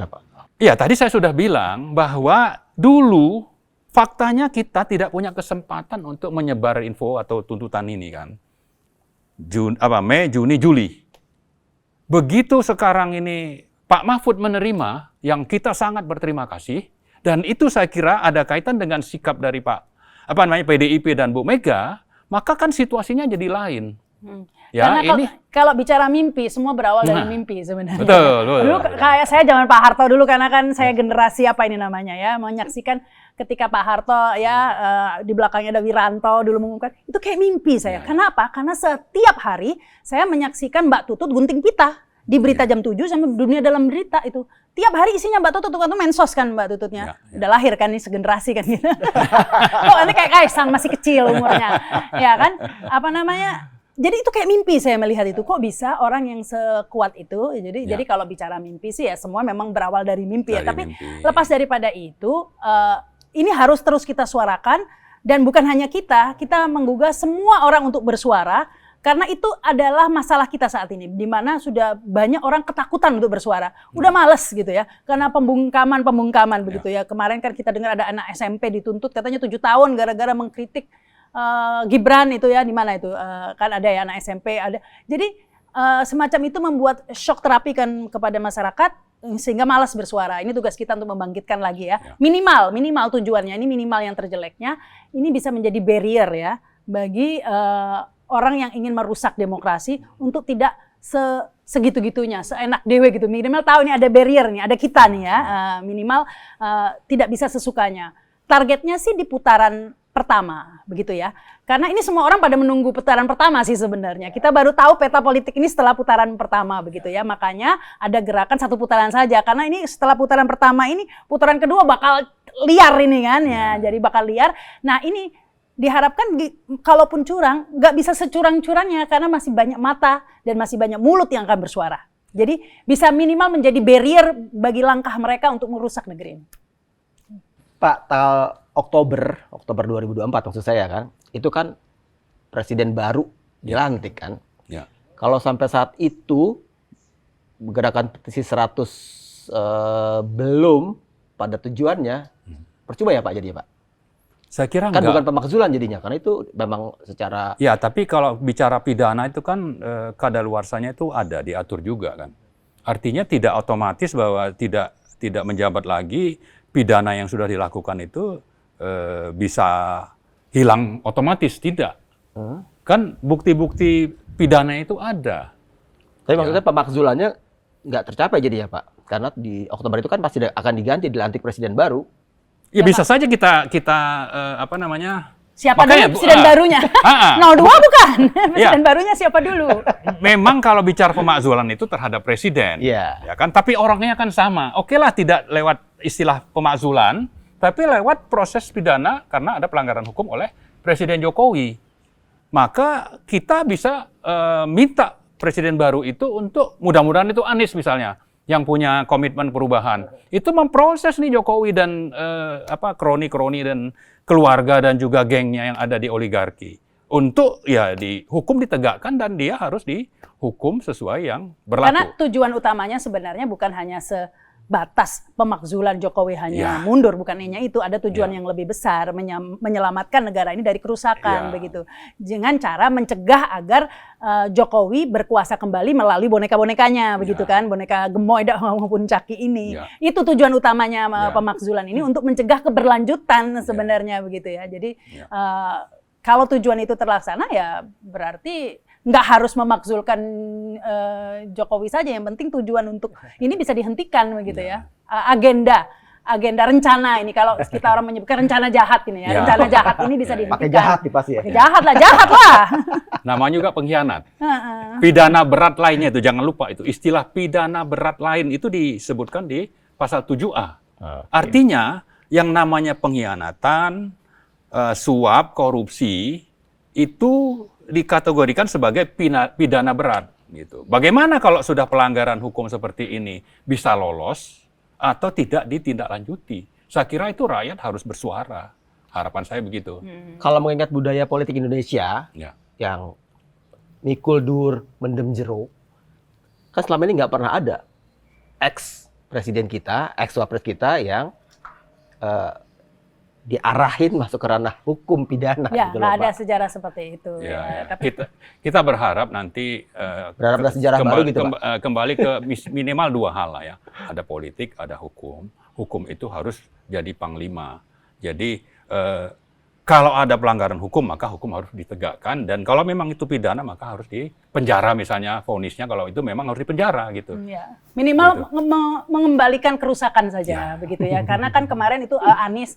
Pak? Iya, tadi saya sudah bilang bahwa dulu faktanya kita tidak punya kesempatan untuk menyebar info atau tuntutan ini kan. Mei, Juni, Juli. Begitu sekarang ini Pak Mahfud menerima, yang kita sangat berterima kasih, dan itu saya kira ada kaitan dengan sikap dari PDIP dan Bu Mega, maka kan situasinya jadi lain. Ya, karena kalau bicara mimpi, semua berawal dari mimpi sebenarnya. Betul. Dulu kayak saya zaman Pak Harto dulu, karena kan saya generasi menyaksikan ketika Pak Harto di belakangnya ada Wiranto dulu mengumumkan, itu kayak mimpi saya. Kenapa? Karena setiap hari saya menyaksikan Mbak Tutut gunting pita di berita jam 7 sama Dunia Dalam Berita itu. Tiap hari isinya Mbak Tutut itu mensos kan Mbak Tututnya. Udah lahir kan nih segenerasi kan gitu. Oh, ini kayak Kaisang masih kecil umurnya. Ya kan? Jadi itu kayak mimpi saya melihat itu. Kok bisa orang yang sekuat itu? Jadi kalau bicara mimpi sih ya semua memang berawal dari mimpi ya. Tapi lepas daripada itu, ini harus terus kita suarakan, dan bukan hanya kita menggugah semua orang untuk bersuara. Karena itu adalah masalah kita saat ini, di mana sudah banyak orang ketakutan untuk bersuara. Udah males gitu ya, karena pembungkaman begitu ya. Kemarin kan kita dengar ada anak SMP dituntut katanya 7 tahun gara-gara mengkritik Gibran itu ya, di mana itu? Kan ada ya anak SMP, ada. Jadi semacam itu membuat shock terapi kan kepada masyarakat, sehingga malas bersuara. Ini tugas kita untuk membangkitkan lagi ya. Minimal tujuannya, ini minimal yang terjeleknya, ini bisa menjadi barrier ya, bagi orang yang ingin merusak demokrasi untuk tidak segitu-gitunya, seenak dewe gitu. Minimal tahu ini ada barrier nih, ada kita nih ya, minimal tidak bisa sesukanya. Targetnya sih di putaran pertama, begitu ya. Karena ini semua orang pada menunggu putaran pertama sih sebenarnya. Kita baru tahu peta politik ini setelah putaran pertama, begitu ya. Makanya ada gerakan 1 putaran saja. Karena ini setelah putaran pertama ini, putaran kedua bakal liar ini kan ya. Jadi bakal liar. Nah ini diharapkan kalaupun curang, nggak bisa securang-curangnya karena masih banyak mata dan masih banyak mulut yang akan bersuara. Jadi bisa minimal menjadi barrier bagi langkah mereka untuk merusak negeri ini. Pak, Oktober 2024 maksud saya kan, itu kan presiden baru dilantik kan. Ya. Kalau sampai saat itu gerakan petisi 100 belum pada tujuannya, percuma ya Pak jadi ya Pak? Saya kira Kan enggak. bukan pemakzulan jadinya, karena itu memang secara Ya, tapi kalau bicara pidana itu kan kadaluarsanya itu ada, diatur juga kan. Artinya tidak otomatis bahwa tidak menjabat lagi, pidana yang sudah dilakukan itu bisa hilang otomatis, tidak. Kan bukti-bukti pidana itu ada. Tapi maksudnya pemakzulannya nggak tercapai jadi ya Pak? Karena di Oktober itu kan pasti akan diganti, dilantik presiden baru. Ya, Ya, bisa saja kita apa namanya? Siapa Makanya, dulu presiden barunya? 02 bukan? Presiden barunya siapa dulu? Memang kalau bicara pemakzulan itu terhadap presiden, Iya. ya kan. Tapi orangnya kan sama. Oke lah, tidak lewat istilah pemakzulan, tapi lewat proses pidana karena ada pelanggaran hukum oleh Presiden Jokowi. Maka kita bisa minta presiden baru itu untuk mudah-mudahan itu Anies misalnya yang punya komitmen perubahan. Itu memproses nih Jokowi dan kroni-kroni dan keluarga dan juga gengnya yang ada di oligarki. Untuk ya dihukum ditegakkan dan dia harus dihukum sesuai yang berlaku. Karena tujuan utamanya sebenarnya bukan hanya sebatas pemakzulan Jokowi hanya mundur, bukan hanya itu, ada tujuan yang lebih besar, menyelamatkan negara ini dari kerusakan begitu. Dengan cara mencegah agar Jokowi berkuasa kembali melalui boneka-bonekanya begitu kan, boneka gemoy maupun caki ini. Itu tujuan utamanya pemakzulan ini, untuk mencegah keberlanjutan sebenarnya begitu ya. Jadi kalau tujuan itu terlaksana ya berarti nggak harus memakzulkan Jokowi saja, yang penting tujuan untuk ini bisa dihentikan begitu ya. Agenda rencana ini, kalau kita orang menyebutkan rencana jahat ini ya, rencana jahat ini bisa dihentikan. Pakai jahat nih pasti ya. Pakai jahat lah. Namanya juga pengkhianat. Pidana berat lainnya itu, jangan lupa itu. Istilah pidana berat lain itu disebutkan di pasal 7A. Artinya yang namanya pengkhianatan, suap, korupsi, itu dikategorikan sebagai pidana berat. Gitu. Bagaimana kalau sudah pelanggaran hukum seperti ini bisa lolos atau tidak ditindaklanjuti? Saya kira itu rakyat harus bersuara. Harapan saya begitu. Kalau mengingat budaya politik Indonesia yang mikul dur, mendem jero, kan selama ini nggak pernah ada ex-presiden kita, ex-wapres kita yang diarahin masuk ke ranah hukum pidana. Ya, gitu nggak loh, ada Pak. sejarah seperti itu. Tapi Kita berharap nanti Berharap ada sejarah baru gitu, Pak. Kembali ke minimal dua hal lah ya. Ada politik, ada hukum. Hukum itu harus jadi panglima. Jadi kalau ada pelanggaran hukum, maka hukum harus ditegakkan. Dan kalau memang itu pidana, maka harus dipenjara misalnya, vonisnya kalau itu memang harus dipenjara gitu. Ya. Minimal mengembalikan kerusakan saja begitu ya. Karena kan kemarin itu Anies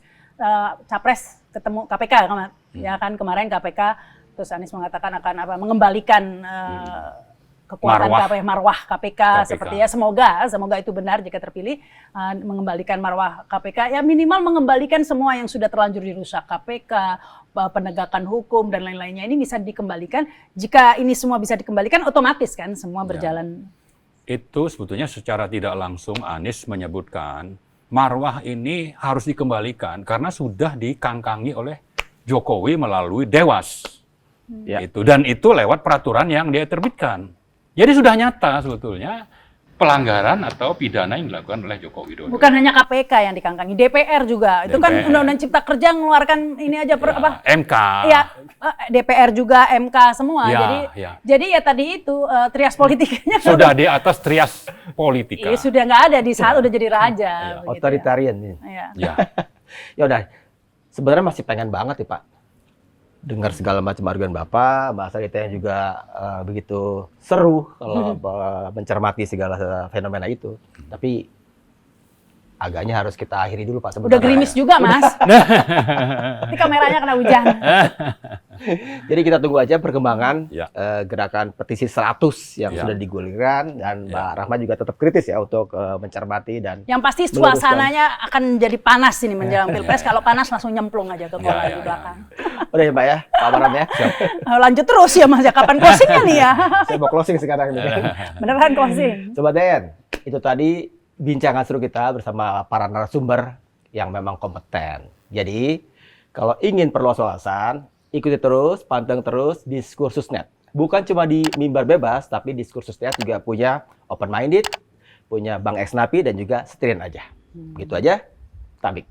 capres ketemu KPK ya kan, kemarin KPK, terus Anies mengatakan akan mengembalikan kekuatan marwah KPK seperti ya, semoga itu benar jika terpilih, mengembalikan marwah KPK, ya minimal mengembalikan semua yang sudah terlanjur dirusak KPK, penegakan hukum dan lain-lainnya ini bisa dikembalikan. Jika ini semua bisa dikembalikan, otomatis kan semua berjalan. Itu sebetulnya secara tidak langsung Anies menyebutkan marwah ini harus dikembalikan karena sudah dikangkangi oleh Jokowi melalui Dewas. Dan itu lewat peraturan yang dia terbitkan. Jadi sudah nyata sebetulnya pelanggaran atau pidana yang dilakukan oleh Joko Widodo. Bukan hanya KPK yang dikangkangi, DPR juga. Itu kan Undang-Undang Cipta Kerja mengeluarkan ini aja MK. Ya, DPR juga, MK semua. Jadi ya tadi itu trias politikanya sudah di atas trias politika. Sudah nggak ada di saat udah jadi raja. Otoritarian nih. Ya udah, sebenarnya masih pengen banget ya Pak dengar segala macam argumen Bapak, bahasa kita yang juga begitu seru kalau mencermati segala fenomena itu. Tapi agaknya harus kita akhiri dulu Pak. Udah gerimis juga Mas. Tapi kameranya kena hujan. Jadi kita tunggu aja perkembangan gerakan petisi 100 yang sudah digulirkan, dan Mbak Rahma juga tetap kritis ya untuk mencermati dan yang pasti suasananya akan jadi panas ini menjelang Pilpres. Kalau panas langsung nyemplung aja ke kolam di belakang. Udah ya Mbak ya, Pak Baram ya. Lanjut terus ya Mas ya, kapan closingnya nih ya? Saya mau closing sekarang nih. Beneran closing. Sobat Den, itu tadi bincangan seru kita bersama para narasumber yang memang kompeten. Jadi Kalau ingin perluas wawasan, ikuti terus, panteng terus Diskursusnet. Bukan cuma di Mimbar Bebas, tapi Diskursusnet juga punya Open Minded, punya Bang Eksnapi, dan juga Setirin Aja. Gitu aja, tabik.